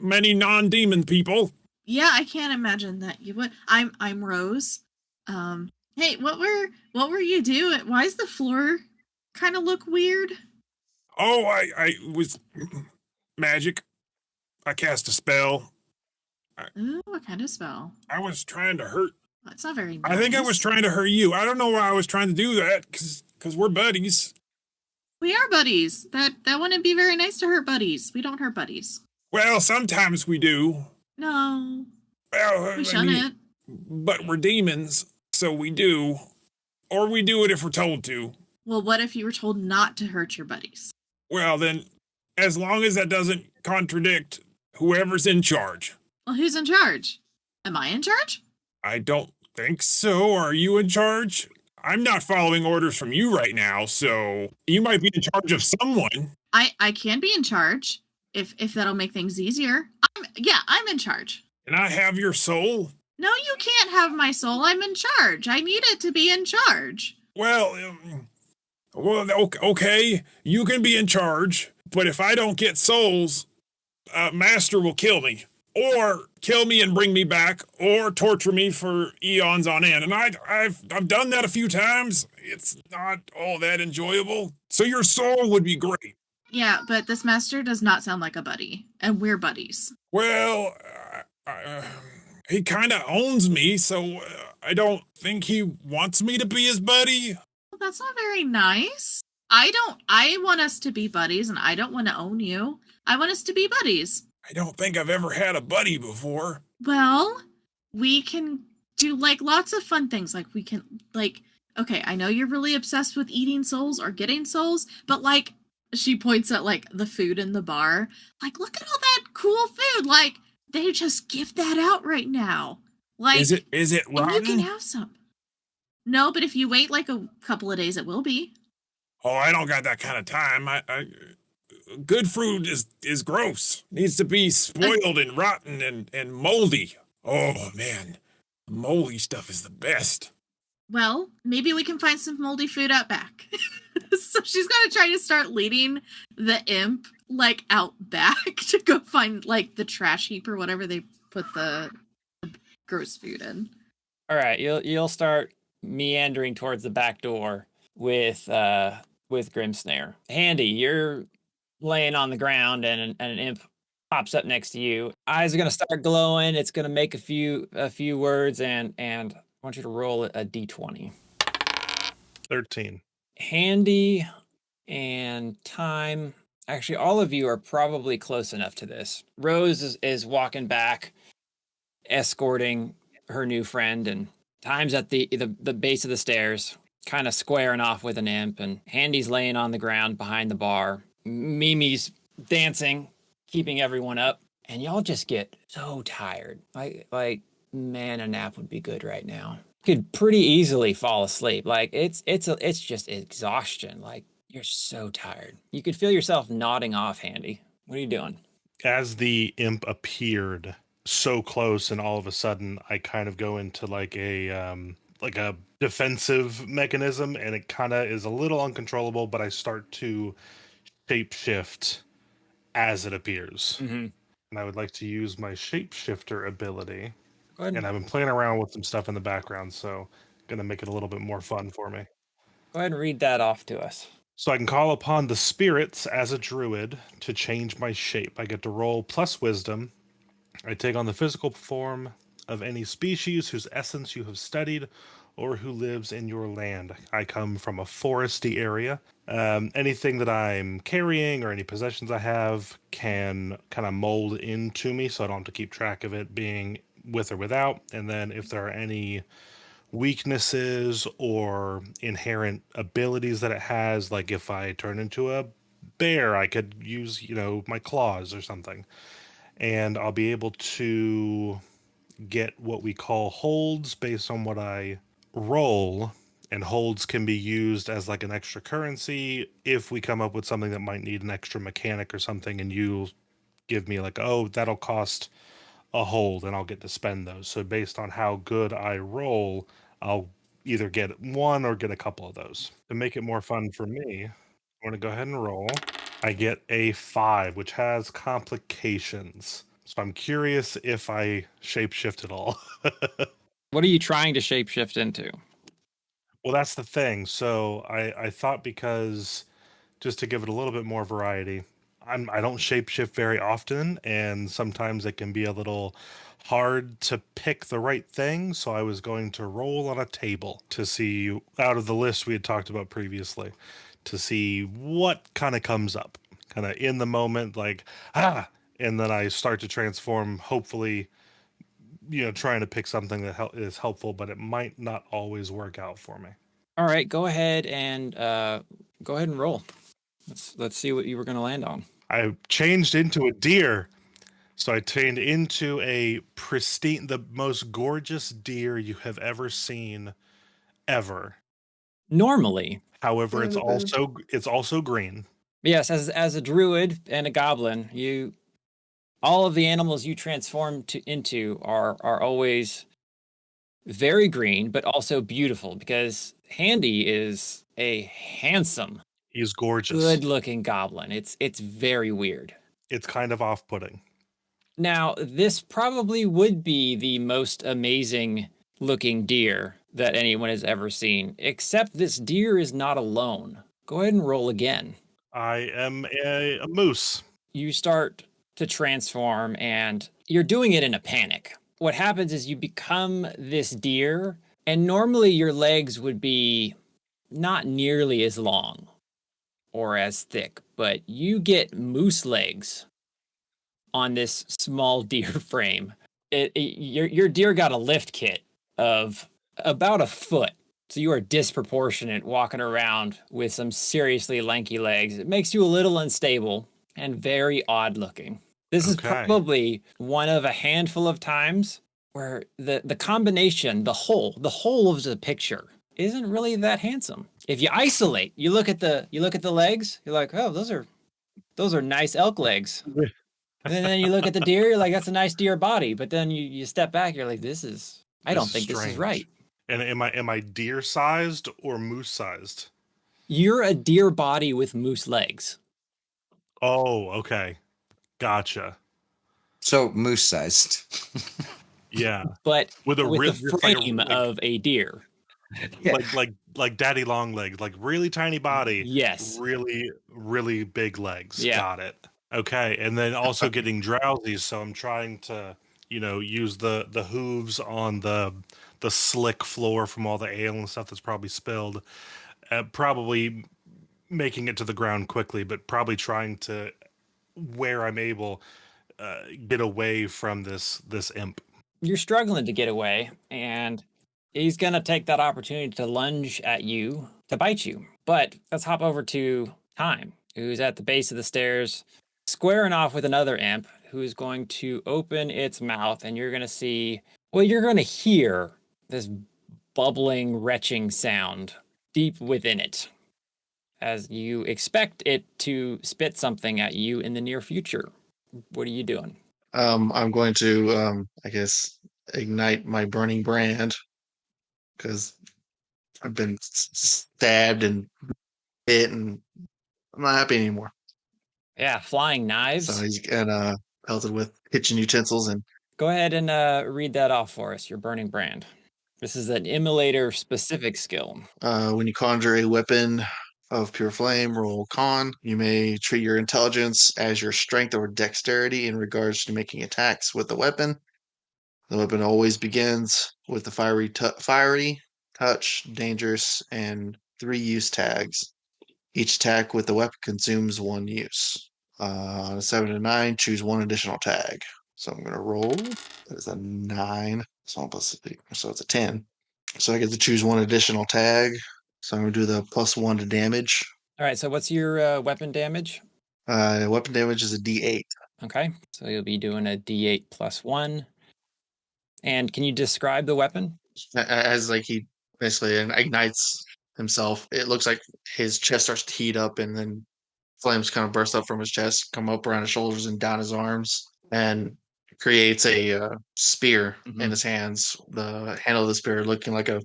many non-demon people. Yeah, I can't imagine that you would. I'm Rose. Hey, what were you doing? Why does the floor kind of look weird? Oh, I was magic. I cast a spell. Ooh, what kind of spell? I was trying to hurt. That's not very I think I was nice. trying to hurt you. I don't know why I was trying to do that, cause we're buddies. We are buddies. That wouldn't be very nice to hurt buddies. We don't hurt buddies. Well, sometimes we do. No, Well, we shouldn't. but we're demons, so we do. Or we do it if we're told to. Well, what if you were told not to hurt your buddies? Well, then, as long as that doesn't contradict whoever's in charge. Well, who's in charge? Am I in charge? I don't think so. Are you in charge? I'm not following orders from you right now, so you might be in charge of someone. I can be in charge if that'll make things easier. I'm in charge. Can I have your soul? No, you can't have my soul. I'm in charge. I need it to be in charge. Well, okay, you can be in charge, but if I don't get souls, Master will kill me. Or kill me and bring me back, or torture me for eons on end. And I've done that a few times. It's not all that enjoyable. So your soul would be great. Yeah, but this master does not sound like a buddy, and we're buddies. Well, he kind of owns me, so I don't think he wants me to be his buddy. Well, that's not very nice. I want us to be buddies, and I don't want to own you. I want us to be buddies. I don't think I've ever had a buddy before. Well, we can do like lots of fun things. Like we can okay, I know you're really obsessed with eating souls or getting souls, but like she points at like the food in the bar. Like look at all that cool food. Like they just give that out right now. Like is it rotten? You can have some. No, but if you wait like a couple of days it will be. Oh, I don't got that kind of time. Good fruit is gross. Needs to be spoiled and rotten and moldy. Oh man, moldy stuff is the best. Well, maybe we can find some moldy food out back. So she's gonna try to start leading the imp like out back to go find like the trash heap or whatever they put the gross food in. All right, you'll start meandering towards the back door with Grimsnare. Handy, you're laying on the ground and an imp pops up next to you. Eyes are gonna start glowing. It's gonna make a few words and I want you to roll a d20. 13. Handy and Time. Actually, all of you are probably close enough to this. Rose is walking back, escorting her new friend, and Time's at the base of the stairs, kind of squaring off with an imp, and Handy's laying on the ground behind the bar. Mimi's dancing, keeping everyone up, and y'all just get so tired. Like man, a nap would be good right now. Could pretty easily fall asleep. Like it's just exhaustion. Like you're so tired. You could feel yourself nodding off, Handy. What are you doing? As the imp appeared so close, and all of a sudden I kind of go into like a defensive mechanism, and it kind of is a little uncontrollable, but I start to shapeshift as it appears. Mm-hmm. And I would like to use my shapeshifter ability. Go ahead. And I've been playing around with some stuff in the background, so gonna make it a little bit more fun for me. Go ahead and read that off to us. So I can call upon the spirits as a druid to change my shape. I get to roll plus wisdom. I take on the physical form of any species whose essence you have studied or who lives in your land. I come from a foresty area. Anything that I'm carrying or any possessions I have can kind of mold into me, so I don't have to keep track of it being with or without. And then if there are any weaknesses or inherent abilities that it has, like if I turn into a bear, I could use, my claws or something. And I'll be able to get what we call holds based on what I roll, and holds can be used as like an extra currency if we come up with something that might need an extra mechanic or something, and you give me like, oh, that'll cost a hold, and I'll get to spend those. So based on how good I roll, I'll either get one or get a couple of those. To make it more fun for me, I'm going to go ahead and roll. I get a 5, which has complications. So I'm curious if I shapeshift at all. What are you trying to shapeshift into? Well, that's the thing. So I thought, because just to give it a little bit more variety, I don't shapeshift very often, and sometimes it can be a little hard to pick the right thing. So I was going to roll on a table to see, out of the list we had talked about previously, to see what kind of comes up, kind of in the moment, like, and then I start to transform, hopefully, trying to pick something that is helpful, but it might not always work out for me. All right, go ahead and roll. Let's see what you were going to land on. I changed into a deer. So I turned into a pristine, the most gorgeous deer you have ever seen, ever. Normally, However, it's also green. yes, as a druid and a goblin, all of the animals you transform into are always very green, but also beautiful, because Handy is a handsome, He's gorgeous. good-looking goblin. It's very weird. It's kind of off-putting. Now, this probably would be the most amazing looking deer that anyone has ever seen, except this deer is not alone. Go ahead and roll again. I am a moose. You start to transform, and you're doing it in a panic. What happens is you become this deer, and normally your legs would be not nearly as long or as thick, but you get moose legs on this small deer frame. Your deer got a lift kit of about a foot. So you are disproportionate walking around with some seriously lanky legs. It makes you a little unstable and very odd looking. This is Okay. probably one of a handful of times where the combination, the whole of the picture isn't really that handsome. If you isolate, you look at the legs, you're like, oh, those are nice elk legs. And then you look at the deer, you're like, that's a nice deer body. But then you step back, you're like, I don't think this is right. And am I deer sized or moose sized? You're a deer body with moose legs. Oh, okay. Gotcha. So moose sized. Yeah. But with the frame of a deer. Yeah. Like daddy long legs, like really tiny body. Yes. Really, really big legs. Yeah. Got it. Okay. And then also getting drowsy, so I'm trying to, use the hooves on the slick floor from all the ale and stuff that's probably spilled. Probably making it to the ground quickly, but probably trying to, where I'm able, get away from this imp. You're struggling to get away, and he's going to take that opportunity to lunge at you, to bite you. But let's hop over to Time, who's at the base of the stairs, squaring off with another imp, who's going to open its mouth, and you're going to hear this bubbling, retching sound deep within it, as you expect it to spit something at you in the near future. What are you doing? I'm going to, I guess, ignite my burning brand because I've been stabbed and bit, and I'm not happy anymore. Yeah, flying knives. So he's pelted with kitchen utensils. And go ahead and read that off for us. Your burning brand. This is an immolator specific skill. When you conjure a weapon of pure flame, roll con. You may treat your intelligence as your strength or dexterity in regards to making attacks with the weapon. The weapon always begins with the fiery, touch, dangerous, and 3 use tags. Each attack with the weapon consumes 1 use. On a 7 to 9, choose 1 additional tag. So I'm going to roll. That is a 9. So it's a 10. So I get to choose 1 additional tag. So I'm going to do the +1 to damage. All right, so what's your weapon damage? Weapon damage is a D8. Okay, so you'll be doing a D8 +1. And can you describe the weapon? As he basically ignites himself, it looks like his chest starts to heat up, and then flames kind of burst up from his chest, come up around his shoulders and down his arms, and creates a spear in his hands. The handle of the spear looking like a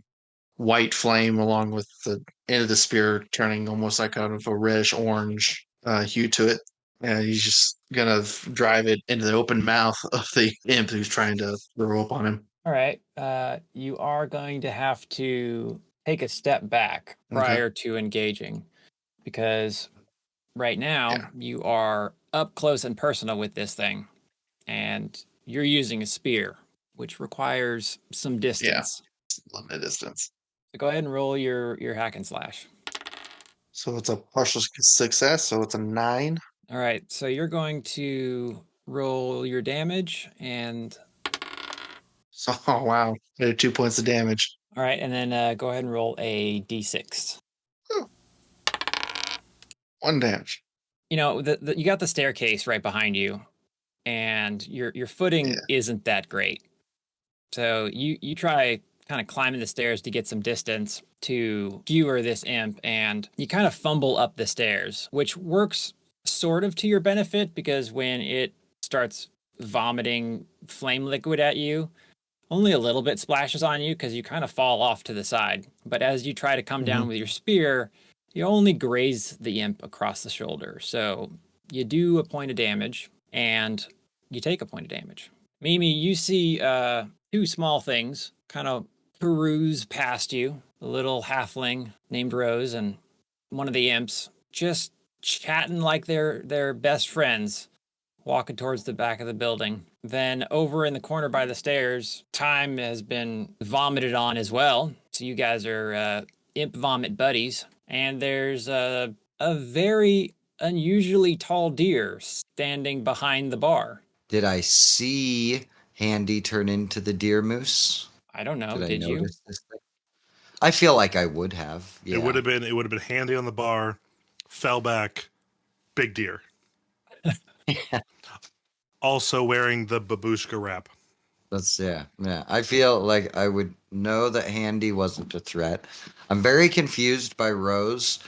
white flame, along with the end of the spear turning almost like kind of a reddish orange hue to it. And he's just gonna drive it into the open mouth of the imp who's trying to throw up on him. All right. You are going to have to take a step back prior to engaging because right now Yeah. you are up close and personal with this thing, and you're using a spear, which requires some distance. Limited distance. So go ahead and roll your hack and slash. So it's a partial success. So it's a 9. All right. So you're going to roll your damage, and So oh wow, there are 2 points of damage. all right, and then go ahead and roll a d6. Oh. 1 damage. You know, you got the staircase right behind you, and your footing Yeah. isn't that great. So you try kind of climbing the stairs to get some distance to skewer this imp, and you kind of fumble up the stairs, which works sort of to your benefit because when it starts vomiting flame liquid at you, only a little bit splashes on you because you kind of fall off to the side. But as you try to come down with your spear, you only graze the imp across the shoulder. So you do a point of damage, and you take a point of damage. Mimi, you see two small things kind of peruse past you. A little halfling named Rose and one of the imps just chatting like they're best friends, walking towards the back of the building. Then over in the corner by the stairs, Time has been vomited on as well. So you guys are imp vomit buddies. And there's a very unusually tall deer standing behind the bar. Did I see Handy turn into the deer moose? I don't know. Did Did I you? notice this thing? I feel like I would have. Yeah. It would have been Handy on the bar, fell back, big deer. Also wearing the babushka wrap. Yeah. I feel like I would know that Handy wasn't a threat. I'm very confused by Rose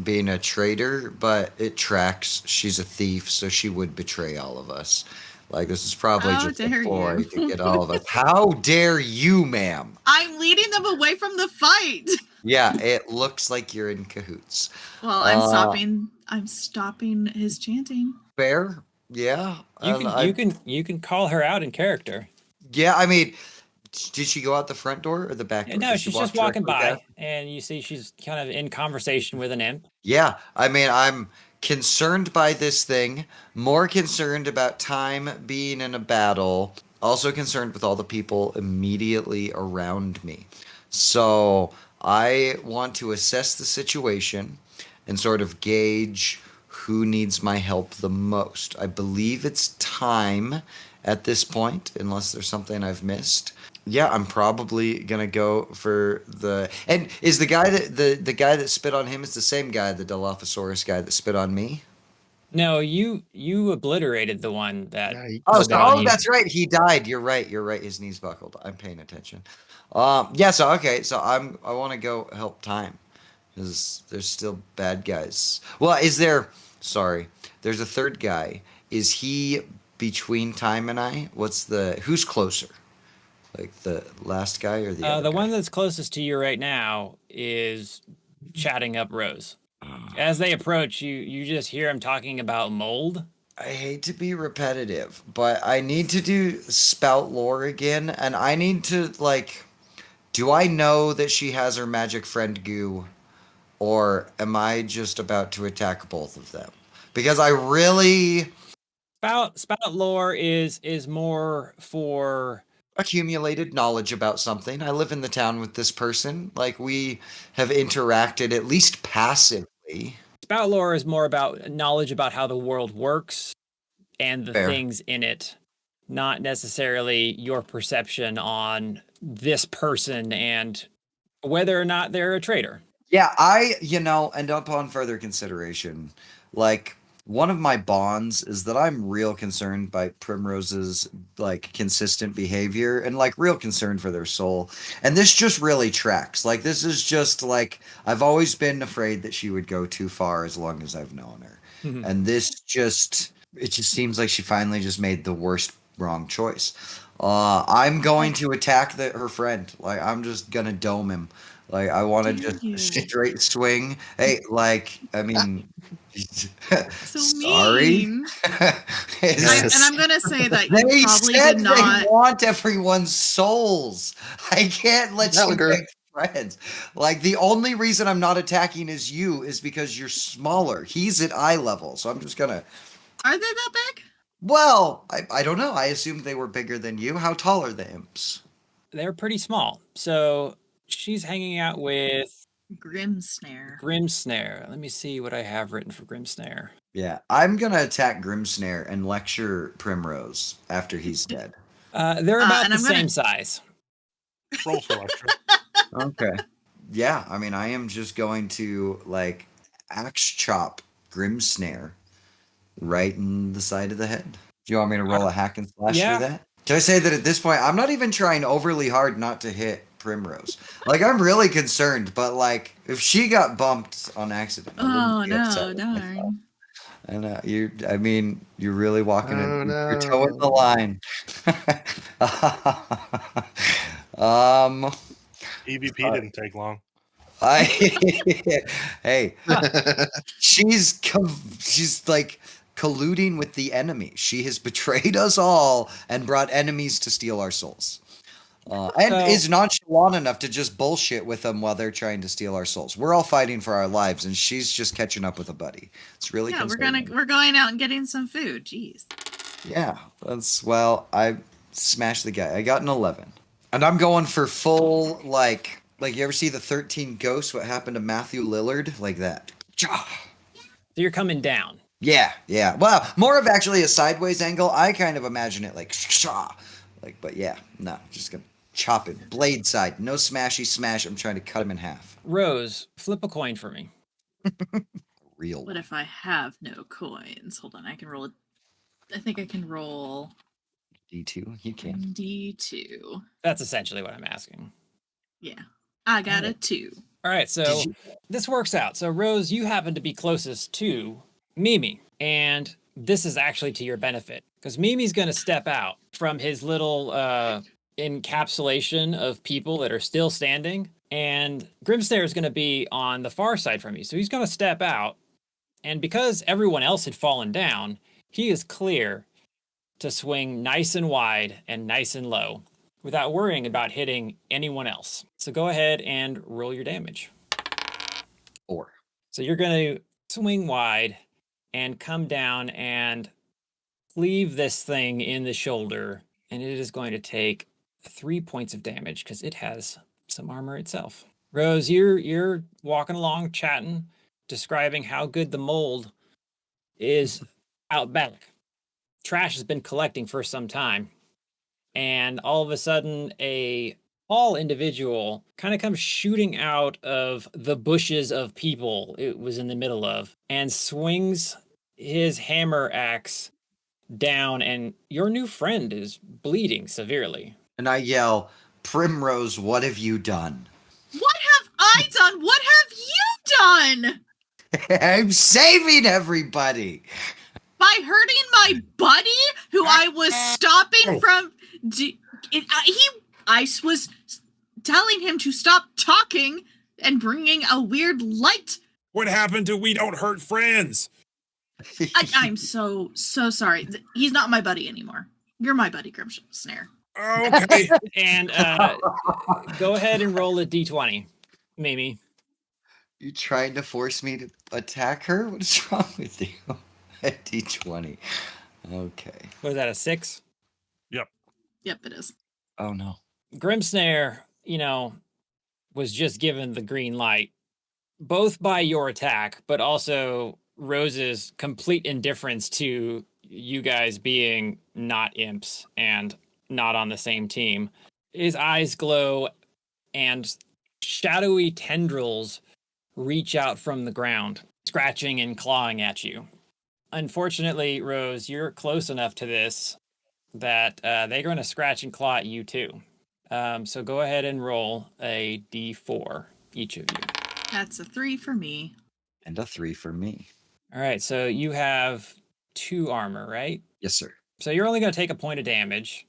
being a traitor, but it tracks. She's a thief, so she would betray all of us. Like, this is probably How just a dare ploy you. to get all of us. How dare you, ma'am? I'm leading them away from the fight. Yeah, it looks like you're in cahoots. Well, I'm stopping his chanting. Fair? Yeah. You can call her out in character. Yeah, I mean, did she go out the front door or the back door? No, Did she she's walk just walking directly by, down? and you see she's kind of in conversation with an imp. Yeah, I mean, I'm concerned by this thing, more concerned about Time being in a battle, also concerned with all the people immediately around me. So I want to assess the situation and sort of gauge who needs my help the most. I believe it's Time at this point, unless there's something I've missed. Yeah, I'm probably gonna go for the. And is the guy that the guy that spit on him is the same guy, the Dilophosaurus guy that spit on me? No, you obliterated the one that. Yeah, spit on you. That's right. He died. You're right. His knees buckled. I'm paying attention. Yeah. So okay. So I want to go help Time because there's still bad guys. Well, is there? Sorry, there's a third guy. Is he between Time and I? Who's closer? Like the last guy or the other The guy? one that's closest to you right now is chatting up Rose. As they approach, you just hear him talking about mold. I hate to be repetitive, but I need to do spout lore again, and I need to do I know that she has her magic friend goo, or am I just about to attack both of them? Because I really Spout lore is more for accumulated knowledge about something. I live in the town with this person. Like, we have interacted at least passively. spout lore is more about knowledge about how the world works and the Fair. things in it, not necessarily your perception on this person and whether or not they're a traitor. Yeah, and upon further consideration, one of my bonds is that I'm real concerned by Primrose's consistent behavior and real concern for their soul. And this just really tracks. This is just I've always been afraid that she would go too far as long as I've known her. Mhm. And it just seems like she finally just made the worst wrong choice. I'm going to attack her friend. I'm just gonna dome him. I want to Dare you. just straight swing. Hey, I mean, So Sorry. mean. Yes. And I'm gonna say that They you probably said did not. they want everyone's souls. I can't let Gallagher. you make friends. Like, the only reason I'm not attacking is you is because you're smaller. He's at eye level, so I'm just gonna. Are they that big? Well, I don't know. I assumed they were bigger than you. How tall are the imps? They're pretty small. So she's hanging out with Grimsnare. Grimsnare. Let me see what I have written for Grimsnare. Yeah, I'm gonna attack Grimsnare and lecture Primrose after he's dead. They're about and the I'm gonna- same size. Roll for lecture. Okay. Yeah, I mean, I am just going to like axe chop Grimsnare right in the side of the head. Do you want me to roll a hack and slash Yeah. for that? Can I say that at this point, I'm not even trying overly hard not to hit Primrose. Like, I'm really concerned, but like, if she got bumped on accident, I wouldn't be upset with myself. darn. And I mean, you're really walking Oh, it. You're towing the no. line. um, EVP didn't take long. hey, she's like colluding with the enemy. She has betrayed us all and brought enemies to steal our souls. And So- is nonchalant enough to just bullshit with them while they're trying to steal our souls. We're all fighting for our lives, and she's just catching up with a buddy. It's really Yeah, concerning. we're going out and getting some food. Jeez. Yeah, I smashed the guy. I got an 11. And I'm going for full, like you ever see the 13 Ghosts, what happened to Matthew Lillard? Like that. So you're coming down. Yeah. Well, more of actually a sideways angle. I kind of imagine it like, but yeah, no, just gonna chop it. Blade side, no smashy smash. I'm trying to cut him in half. Rose, flip a coin for me. Real. What if I have no coins? Hold on, I can roll it. I think I can roll D2, you can. D2. That's essentially what I'm asking. Yeah. I got a 2. All right, so Did you- this works out. So, Rose, you happen to be closest to Mimi, and this is actually to your benefit because Mimi's going to step out from his little encapsulation of people that are still standing, and Grimsnare is going to be on the far side from you. So, he's going to step out, and because everyone else had fallen down, he is clear to swing nice and wide and nice and low without worrying about hitting anyone else. So go ahead and roll your damage. 4. So you're going to swing wide and come down and cleave this thing in the shoulder, and it is going to take 3 points of damage because it has some armor itself. Rose, you're walking along, chatting, describing how good the mold is out back. Trash has been collecting for some time, and all of a sudden a tall individual kind of comes shooting out of the bushes of people it was in the middle of and swings his hammer axe down, and your new friend is bleeding severely. And I yell, Primrose, what have you done? What have I done? What have you done? I'm saving everybody. By hurting my buddy, who I was stopping from. I was telling him to stop talking and bringing a weird light. What happened to we don't hurt friends? I'm so sorry. He's not my buddy anymore. You're my buddy, Grimsnare. Okay. And go ahead and roll a d20, Mimi. You trying to force me to attack her? What is wrong with you? A D20. Okay. Was that a 6? Yep, it is. Oh no. Grimsnare, was just given the green light, both by your attack, but also Rose's complete indifference to you guys being not imps and not on the same team. His eyes glow and shadowy tendrils reach out from the ground, scratching and clawing at you. Unfortunately, Rose, you're close enough to this that they're going to scratch and claw at you too. So go ahead and roll a d4, each of you. That's a 3 for me. And a 3 for me. All right, so you have 2 armor, right? Yes, sir. So you're only going to take a point of damage.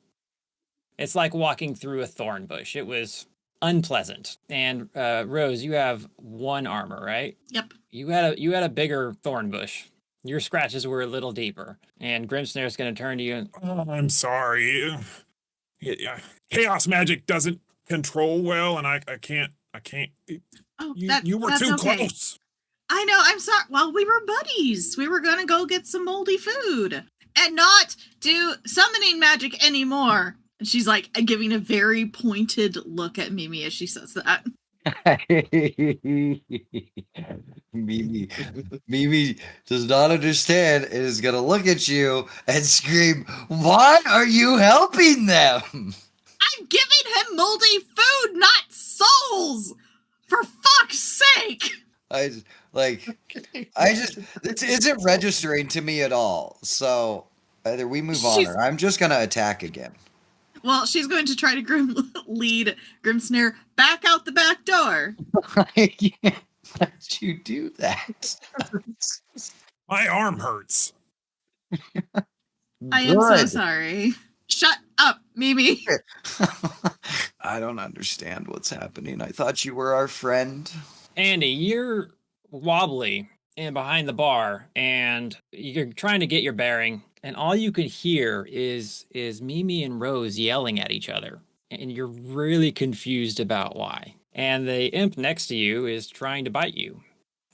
It's like walking through a thorn bush. It was unpleasant. And Rose, you have 1 armor, right? Yep. You had a bigger thorn bush. Your scratches were a little deeper, and Grimsnare's going to turn to you. And, Oh, I'm sorry. Chaos magic doesn't control well, and I can't. Oh, You were that's too okay. close. I know, I'm sorry. Well, we were buddies. We were gonna go get some moldy food and not do summoning magic anymore. And she's like giving a very pointed look at Mimi as she says that. Mimi does not understand and is gonna look at you and scream, "Why are you helping them?" I'm giving him moldy food, not souls! For fuck's sake! This isn't registering to me at all. So either we move on, or I'm just gonna attack again. Well, she's going to try to lead Grimsnare back out the back door. I can't let you do that. My arm hurts. I am so Good. sorry. Shut up, Mimi. I don't understand what's happening. I thought you were our friend. Andy, you're wobbly and behind the bar, and you're trying to get your bearing, and all you could hear is Mimi and Rose yelling at each other, and you're really confused about why. And the imp next to you is trying to bite you.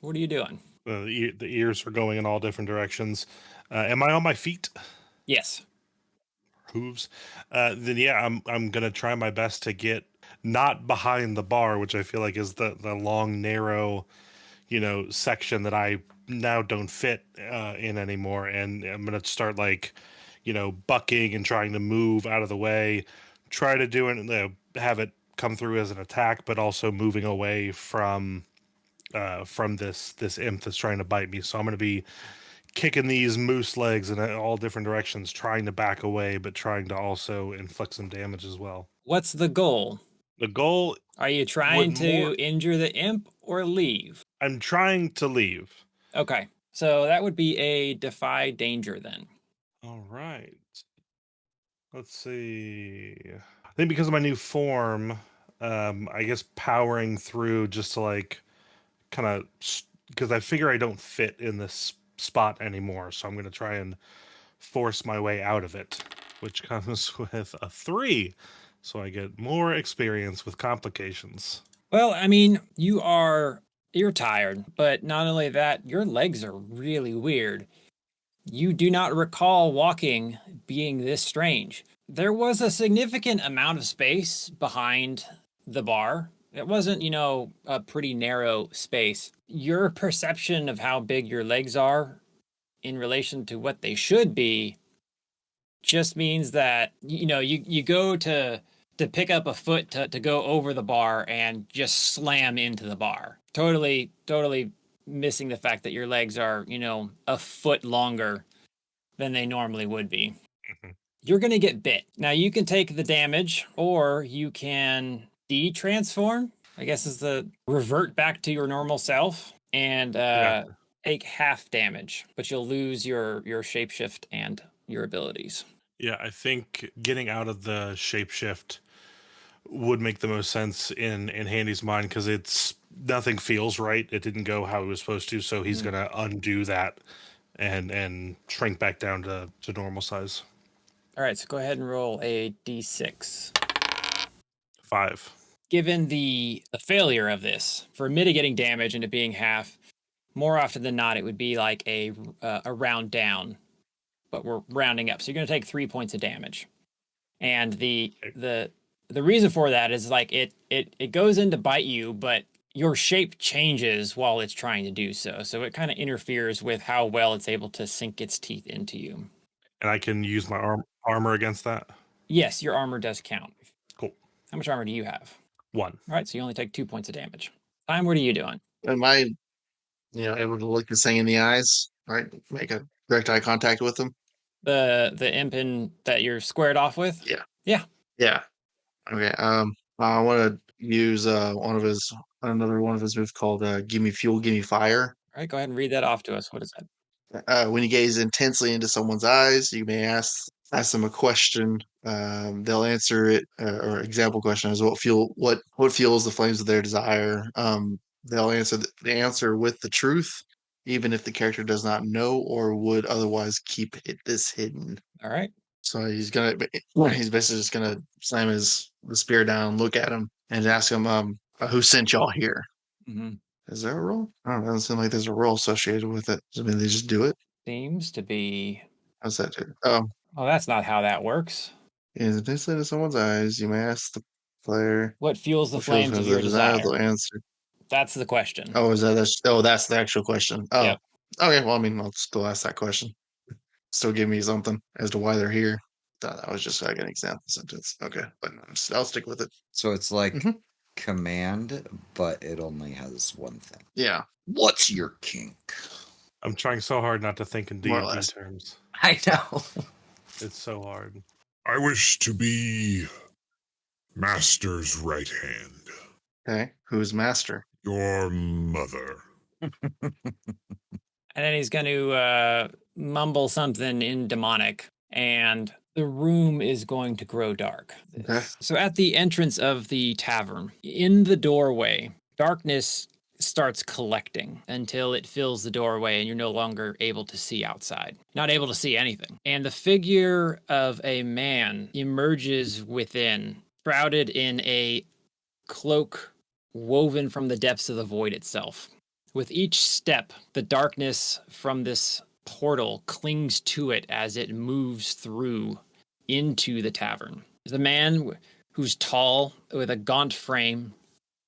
What are you doing? The ears are going in all different directions. Am I on my feet? Yes. Hooves. Then yeah, I'm gonna try my best to get not behind the bar, which I feel like is the long, narrow, section that I now don't fit in anymore, and I'm gonna start bucking and trying to move out of the way, try to do it, have it come through as an attack, but also moving away from this imp that's trying to bite me. So I'm gonna be kicking these moose legs in all different directions, trying to back away, but trying to also inflict some damage as well. What's the goal? The goal, Are you trying to injure the imp or leave? I'm trying to leave. Okay. So that would be a defy danger then. All right. Let's see. I think because of my new form, I guess powering through just to kind of, because I figure I don't fit in this spot anymore. So I'm going to try and force my way out of it, which comes with a 3. So I get more experience with complications. Well, I mean, you're tired, but not only that, your legs are really weird. You do not recall walking being this strange. There was a significant amount of space behind the bar. It wasn't, a pretty narrow space. Your perception of how big your legs are in relation to what they should be just means that, you go to pick up a foot to go over the bar and just slam into the bar. Totally missing the fact that your legs are, a foot longer than they normally would be. You're going to get bit. Now you can take the damage, or you can de-transform, I guess is the revert back to your normal self, and take half damage, but you'll lose your shapeshift and your abilities. Yeah, I think getting out of the shapeshift would make the most sense in Handy's mind, because it's nothing feels right. It didn't go how it was supposed to, so he's gonna undo that and shrink back down to normal size. All right, so go ahead and roll a d6. 5. Given the failure of this, for mitigating damage into being half, more often than not, it would be like a round down, but we're rounding up. So you're going to take 3 points of damage. And the reason for that is it goes in to bite you, but your shape changes while it's trying to do so. So it kind of interferes with how well it's able to sink its teeth into you. And I can use my armor against that? Yes, your armor does count. Cool. How much armor do you have? 1. All right, so you only take 2 points of damage. Time, what are you doing? Am I, able to look this thing in the eyes? Right, make a direct eye contact with him. The imp that you're squared off with? Yeah. Okay. I want to use another one of his moves called "Give Me Fuel, Give Me Fire." All right, go ahead and read that off to us. What is that? When you gaze intensely into someone's eyes, you may ask them a question. They'll answer it, or example question is what fuels the flames of their desire. they'll answer the answer with the truth, even if the character does not know or would otherwise keep this hidden. All right. So he's basically just gonna slam the spear down, look at him, and ask him, who sent y'all here? Mm-hmm. Is there a role? I don't know. It doesn't seem like there's a role associated with it. I mean, they just do it. Seems to be. How's that? Oh, that's not how that works. Is it inside of someone's eyes? You may ask the player. What fuels the What feels flames of the your desire? They'll answer. That's the question. Oh, that's the actual question. Oh, Yep. okay. Well, I mean, I'll still ask that question. Still give me something as to why they're here. That was just like an example sentence. Okay, but I'll stick with it. So it's like Mhm. command, but it only has one thing. Yeah, What's your kink? I'm trying so hard not to think in More or D&D less. terms. I know. It's so hard. I wish to be Master's right hand. Okay, who's master? Your mother. And then he's going to mumble something in demonic, and the room is going to grow dark. Okay. So at the entrance of the tavern, in the doorway, darkness starts collecting until it fills the doorway and you're no longer able to see outside, not able to see anything. And the figure of a man emerges within, shrouded in a cloak woven from the depths of the void itself. With each step, the darkness from this portal clings to it as it moves through into the tavern. The man who's tall, with a gaunt frame,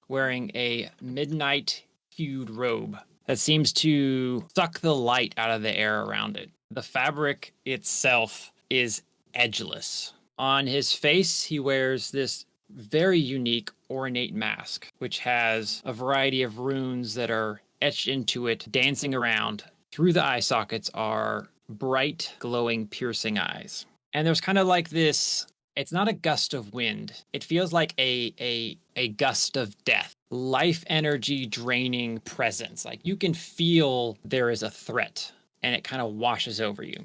wearing a midnight hued robe that seems to suck the light out of the air around it. The fabric itself is edgeless. On his face, he wears this very unique, ornate mask, which has a variety of runes that are etched into it, dancing around. Through the eye sockets are bright, glowing, piercing eyes. And there's kind of like this, it's not a gust of wind. It feels like a gust of death. Life energy draining presence. Like you can feel there is a threat and it kind of washes over you.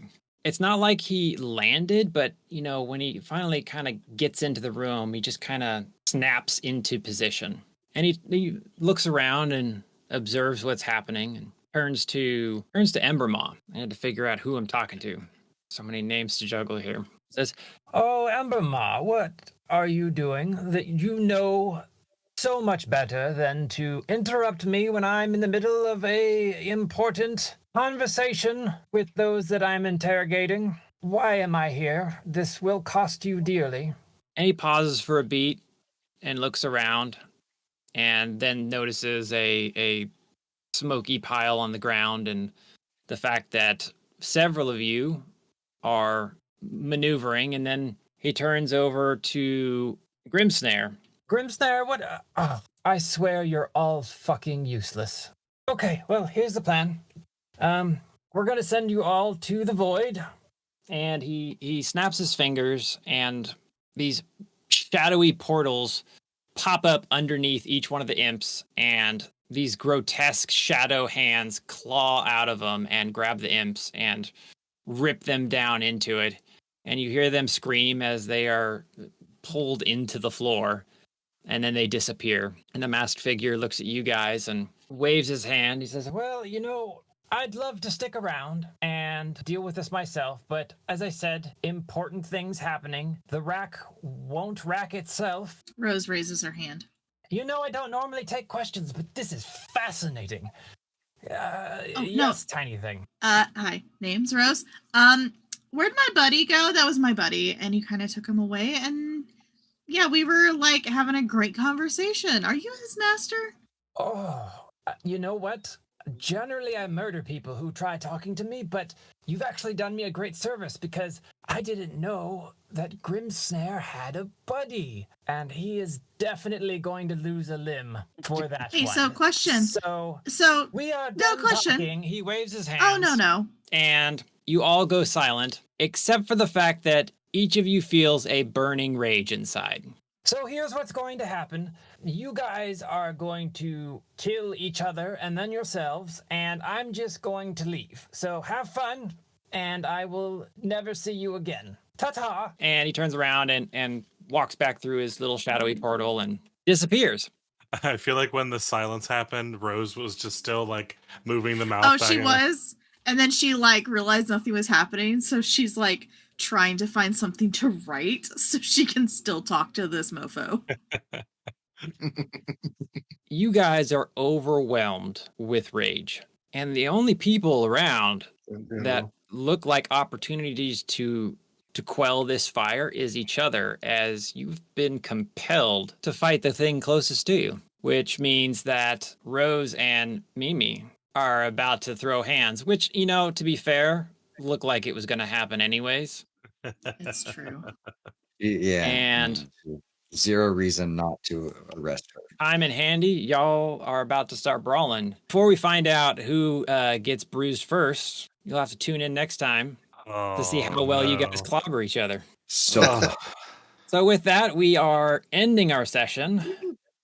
It's not like he landed, but you know, when he finally kind of gets into the room, he just kind of snaps into position. And he looks around and observes what's happening and turns to Embermaw. I had to figure out who I'm talking to. So many names to juggle here. Says, "Oh, Embermaw, what are you doing that you know so much better than to interrupt me when I'm in the middle of a important conversation with those that I'm interrogating? Why am I here? This will cost you dearly." And he pauses for a beat and looks around and then notices a smoky pile on the ground and the fact that several of you are maneuvering. And then he turns over to Grimsnare. "Grimsnare, what? I swear you're all fucking useless. Okay, well, here's the plan. We're gonna send you all to the void." And he snaps his fingers, and these shadowy portals pop up underneath each one of the imps, and these grotesque shadow hands claw out of them and grab the imps and rip them down into it. And you hear them scream as they are pulled into the floor, and then they disappear. And the masked figure looks at you guys and waves his hand. He says, "Well, you know, I'd love to stick around and deal with this myself, but as I said, important things happening. The rack won't rack itself." Rose raises her hand. "You know, I don't normally take questions, but this is fascinating." No. Yes, tiny thing. Hi. Name's Rose. Where'd my buddy go? That was my buddy, and you kind of took him away, and yeah, we were like having a great conversation. Are you his master? Oh, you know what? Generally, I murder people who try talking to me, but you've actually done me a great service because I didn't know that Grimsnare had a buddy, and he is definitely going to lose a limb for that Hey, one. so question. So we are no done question. talking. He waves his hands. Oh, no. And you all go silent, except for the fact that each of you feels a burning rage inside. So here's what's going to happen. You guys are going to kill each other and then yourselves, and I'm just going to leave. So have fun, and I will never see you again. Ta-ta! And he turns around and walks back through his little shadowy portal and disappears. I feel like when the silence happened, Rose was just still like moving the mouth Oh, back she in. was. And then she like realized nothing was happening, so she's like trying to find something to write so she can still talk to this mofo. You guys are overwhelmed with rage, and the only people around that look like opportunities to quell this fire is each other, as you've been compelled to fight the thing closest to you, which means that Rose and Mimi are about to throw hands, which, you know, to be fair, looked like it was going to happen anyways. It's true. Yeah. And zero reason not to arrest her. time and handy, y'all are about to start brawling. Before we find out who gets bruised first, you'll have to tune in next time to see how well you guys clobber each other. So So with that, we are ending our session,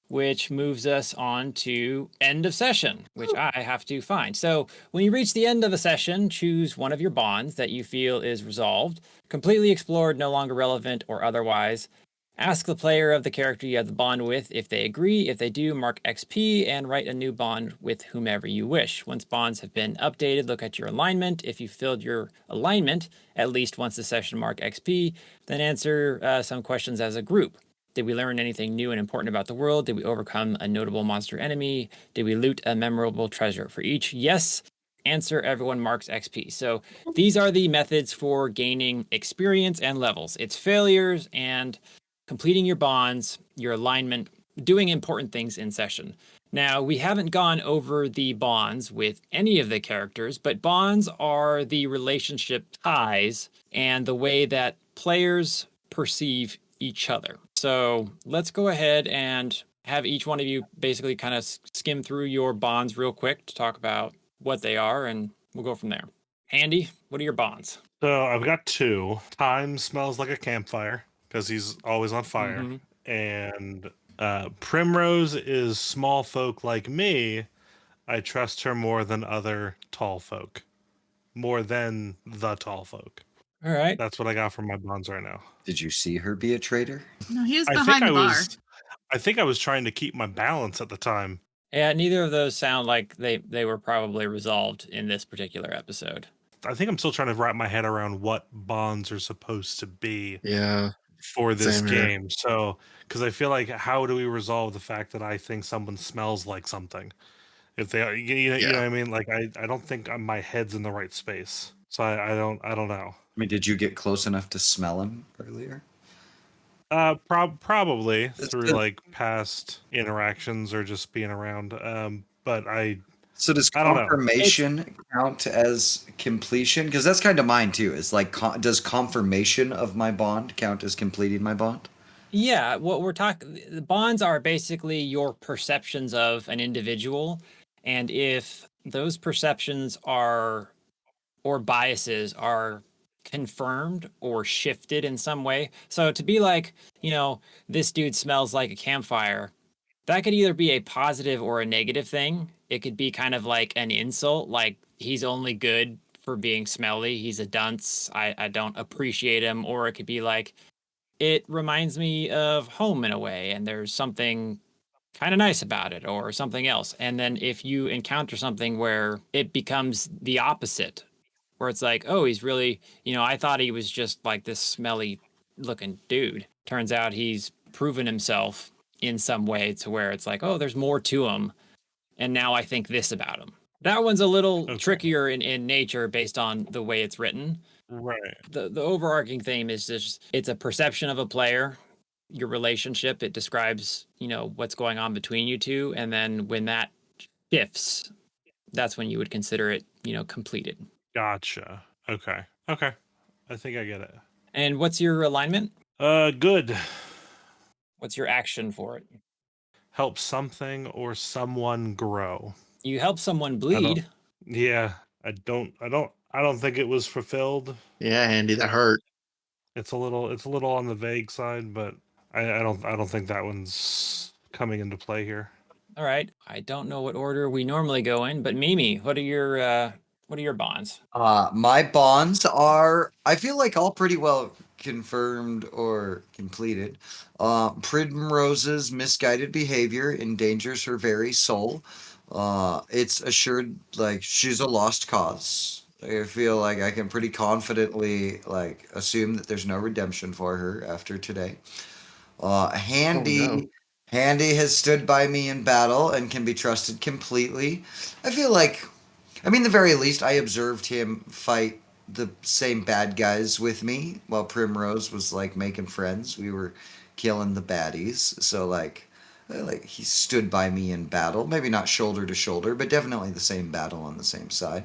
which moves us on to end of session, which I have to find. So when you reach the end of a session, choose one of your bonds that you feel is resolved, completely explored, no longer relevant, or otherwise. Ask the player of the character you have the bond with if they agree. If they do, mark XP and write a new bond with whomever you wish. Once bonds have been updated, look at your alignment. If you filled your alignment at least once the session, mark XP. Then answer some questions as a group. Did we learn anything new and important about the world? Did we overcome a notable monster enemy? Did we loot a memorable treasure? For each yes answer, everyone marks XP. So these are the methods for gaining experience and levels. It's failures and completing your bonds, your alignment, doing important things in session. Now, we haven't gone over the bonds with any of the characters, but bonds are the relationship ties and the way that players perceive each other. So let's go ahead and have each one of you basically kind of skim through your bonds real quick to talk about what they are, and we'll go from there. Andy, what are your bonds? So I've got two. Time smells like a campfire because he's always on fire. Mhm. And Primrose is small folk like me. I trust her more than other tall folk. More than the tall folk. All right. That's what I got from my bonds right now. Did you see her be a traitor? No, he was I think behind the bar. I think I was trying to keep my balance at the time. Yeah, neither of those sound like they were probably resolved in this particular episode. I think I'm still trying to wrap my head around what bonds are supposed to be Yeah. for this Same here. game. So, because I feel like, how do we resolve the fact that I think someone smells like something? If they, you know what I mean? Like, I don't think my head's in the right space. So I don't know. I mean, did you get close enough to smell him earlier? Probably It's through good. like past interactions or just being around. But So does I don't know. confirmation count as completion? Because that's kind of mine too. It's like, does confirmation of my bond count as completing my bond? Yeah, what we're talking, the bonds are basically your perceptions of an individual, and if those perceptions are or biases are confirmed or shifted in some way. So to be like, you know, this dude smells like a campfire, that could either be a positive or a negative thing. It could be kind of like an insult, like he's only good for being smelly, he's a dunce, I don't appreciate him. Or it could be like, it reminds me of home in a way, and there's something kind of nice about it, or something else. And then if you encounter something where it becomes the opposite, where it's like, oh, he's really, you know, I thought he was just like this smelly looking dude. Turns out he's proven himself in some way to where it's like, oh, there's more to him. And now I think this about him. That one's a little trickier in nature based on the way it's written. Right. The overarching theme is just, it's a perception of a player, your relationship. It describes, you know, what's going on between you two. And then when that shifts, that's when you would consider it, you know, completed. Gotcha. Okay. I think I get it. And what's your alignment? Good. What's your action for it? Help something or someone grow. You help someone bleed. I don't think it was fulfilled. Yeah, Andy, that hurt. It's a little on the vague side, but I don't think that one's coming into play here. All right. I don't know what order we normally go in, but Mimi, what are your bonds? My bonds are, I feel like, all pretty well confirmed or completed. Primrose's misguided behavior endangers her very soul. It's assured like she's a lost cause. I feel like I can pretty confidently like assume that there's no redemption for her after today. Oh no. Handy has stood by me in battle and can be trusted completely. I feel like, I mean, the very least, I observed him fight the same bad guys with me while Primrose was like making friends. We were killing the baddies, so like he stood by me in battle. Maybe not shoulder to shoulder, but definitely the same battle on the same side.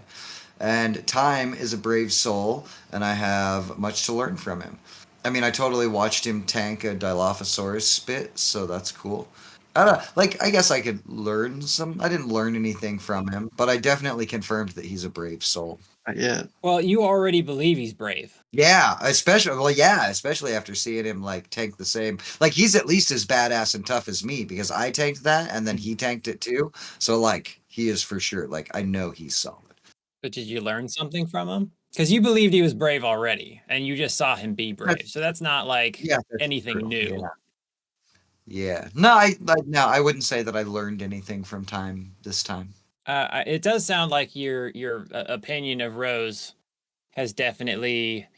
And Time is a brave soul, and I have much to learn from him. I mean, I totally watched him tank a Dilophosaurus spit, so that's cool. I don't know, like, I guess I could learn some. I didn't learn anything from him, but I definitely confirmed that he's a brave soul. Not yet. Well, you already believe he's brave. Yeah, especially after seeing him like tank the same. Like, he's at least as badass and tough as me because I tanked that and then he tanked it too. So like, he is for sure. Like, I know he's solid. But did you learn something from him? Because you believed he was brave already, and you just saw him be brave. So that's not like That's anything true. new. Yeah. No, I wouldn't say that I learned anything from Time this time. It does sound like your opinion of Rose has definitely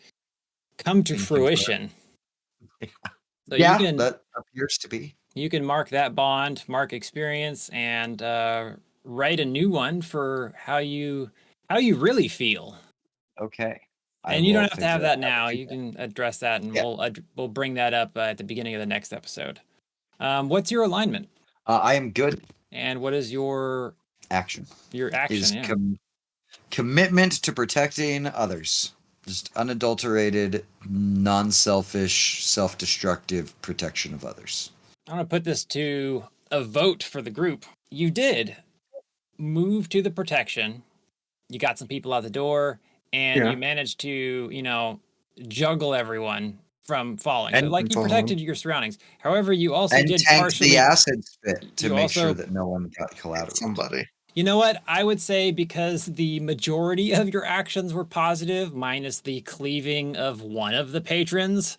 come to Been fruition. So Yeah, you can that appears to be. you can mark that bond, mark experience, and write a new one for how you really feel. Okay. And you don't have to have that figure out how now. to do You that. can address that, and Yeah. we'll bring that up at the beginning of the next episode. What's your alignment, I am good. and what is your Action action? is Yeah. commitment to protecting others. Just unadulterated, non-selfish, self-destructive protection of others. I'm gonna put this to a vote for the group. You did move to the protection. You got some people out the door, and Yeah. you managed to, juggle everyone from falling. So, And like, you falling. protected your surroundings. However, you also And did tanked partially. the acid spit to you make also- sure that no one got collateral. Somebody. You know what? I would say because the majority of your actions were positive, minus the cleaving of one of the patrons,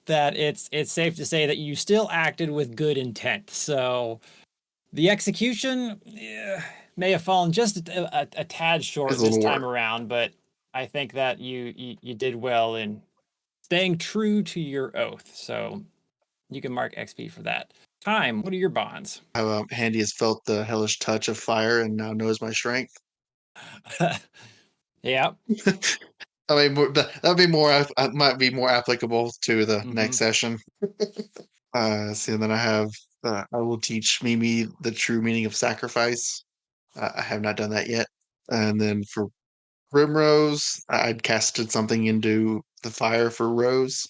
that it's safe to say that you still acted with good intent. So the execution may have fallen just a tad short It's a this little time around, but I think that you did well in staying true to your oath. So you can mark XP for that. Time, what are your bonds? How Handy has felt the hellish touch of fire and now knows my strength. Yeah. I mean, that'd be more. Might be more applicable to the Mhm. next session. See, and then I have. I will teach Mimi the true meaning of sacrifice. I have not done that yet. And then for Primrose, I'd casted something into the fire for Rose,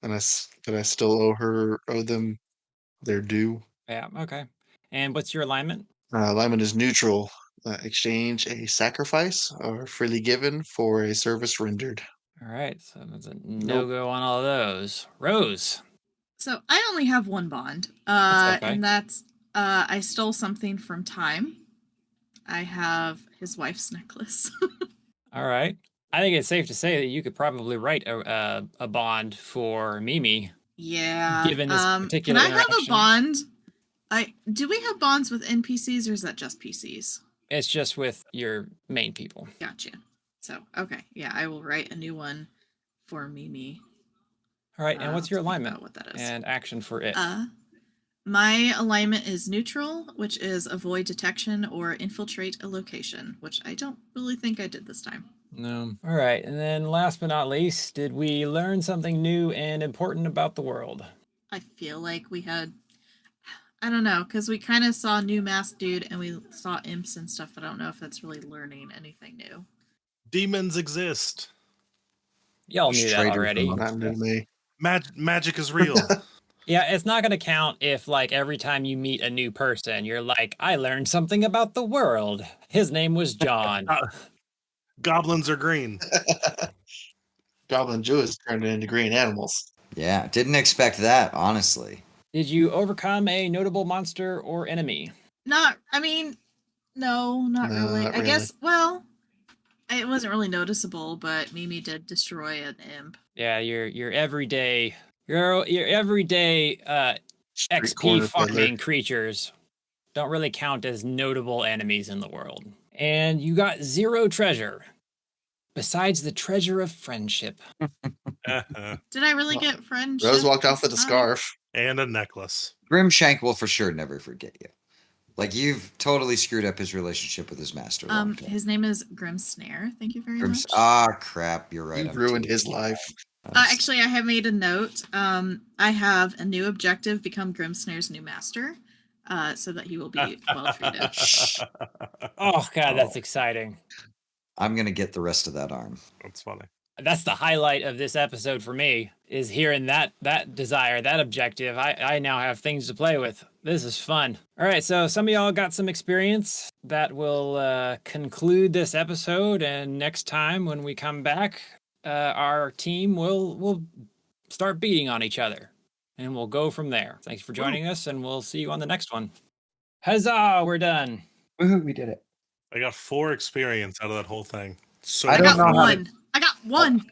and I still owe them their due. Yeah, okay. And what's your alignment? Alignment is neutral. Exchange a sacrifice or freely given for a service rendered. All right, so that's a no-go on all of those. Rose. So I only have one bond. That's okay. And that's I stole something from Time. I have his wife's necklace. All right. I think it's safe to say that you could probably write a bond for Mimi. Yeah. Given this Can particular I have a interaction. bond? Do we have bonds with NPCs or is that just PCs? It's just with your main people. Gotcha. So okay, yeah, I will write a new one for Mimi. All right, and what's your I'll think alignment? about what that is. And action for it. My alignment is neutral, which is avoid detection or infiltrate a location, which I don't really think I did this time. No. All right, and then last but not least, did we learn something new and important about the world? I feel like we had, I don't know, because we kind of saw a new masked dude and we saw imps and stuff, but I don't know if that's really learning anything new. Demons exist. Y'all knew that Traitors already. among Not new to me. Magic is real. Yeah, it's not going to count if, like, every time you meet a new person, you're like, I learned something about the world. His name was John. Goblins are green. Goblin Jew is turned into green animals. Yeah, didn't expect that, honestly. Did you overcome a notable monster or enemy? No, not No, really. not I guess, well, it wasn't really noticeable, but Mimi did destroy an imp. Yeah, your everyday Street XP corner peddler. farming creatures don't really count as notable enemies in the world. And you got 0 treasure, besides the treasure of friendship. Did I really get friendship? Rose walked off with a this time? scarf. And a necklace. Grimshank will for sure never forget you. Like, you've totally screwed up his relationship with his master. long term. His name is Grim Snare. Thank you very much. Crap, you're right. You I'm ruined too- his life. Actually, I have made a note. I have a new objective: become Grim Snare's new master, so that he will be well treated. Oh god, that's Oh. exciting. I'm gonna get the rest of that arm. That's funny. That's the highlight of this episode for me, is hearing that desire, that objective. I now have things to play with. This is fun. All right, so some of y'all got some experience. That will conclude this episode, and next time when we come back, our team will start beating on each other, and we'll go from there. Thanks for joining us, and we'll see you on the next one. Huzzah, we're done. Woohoo, we did it. I got 4 experience out of that whole thing. So I I don't got know how to- one. I got one.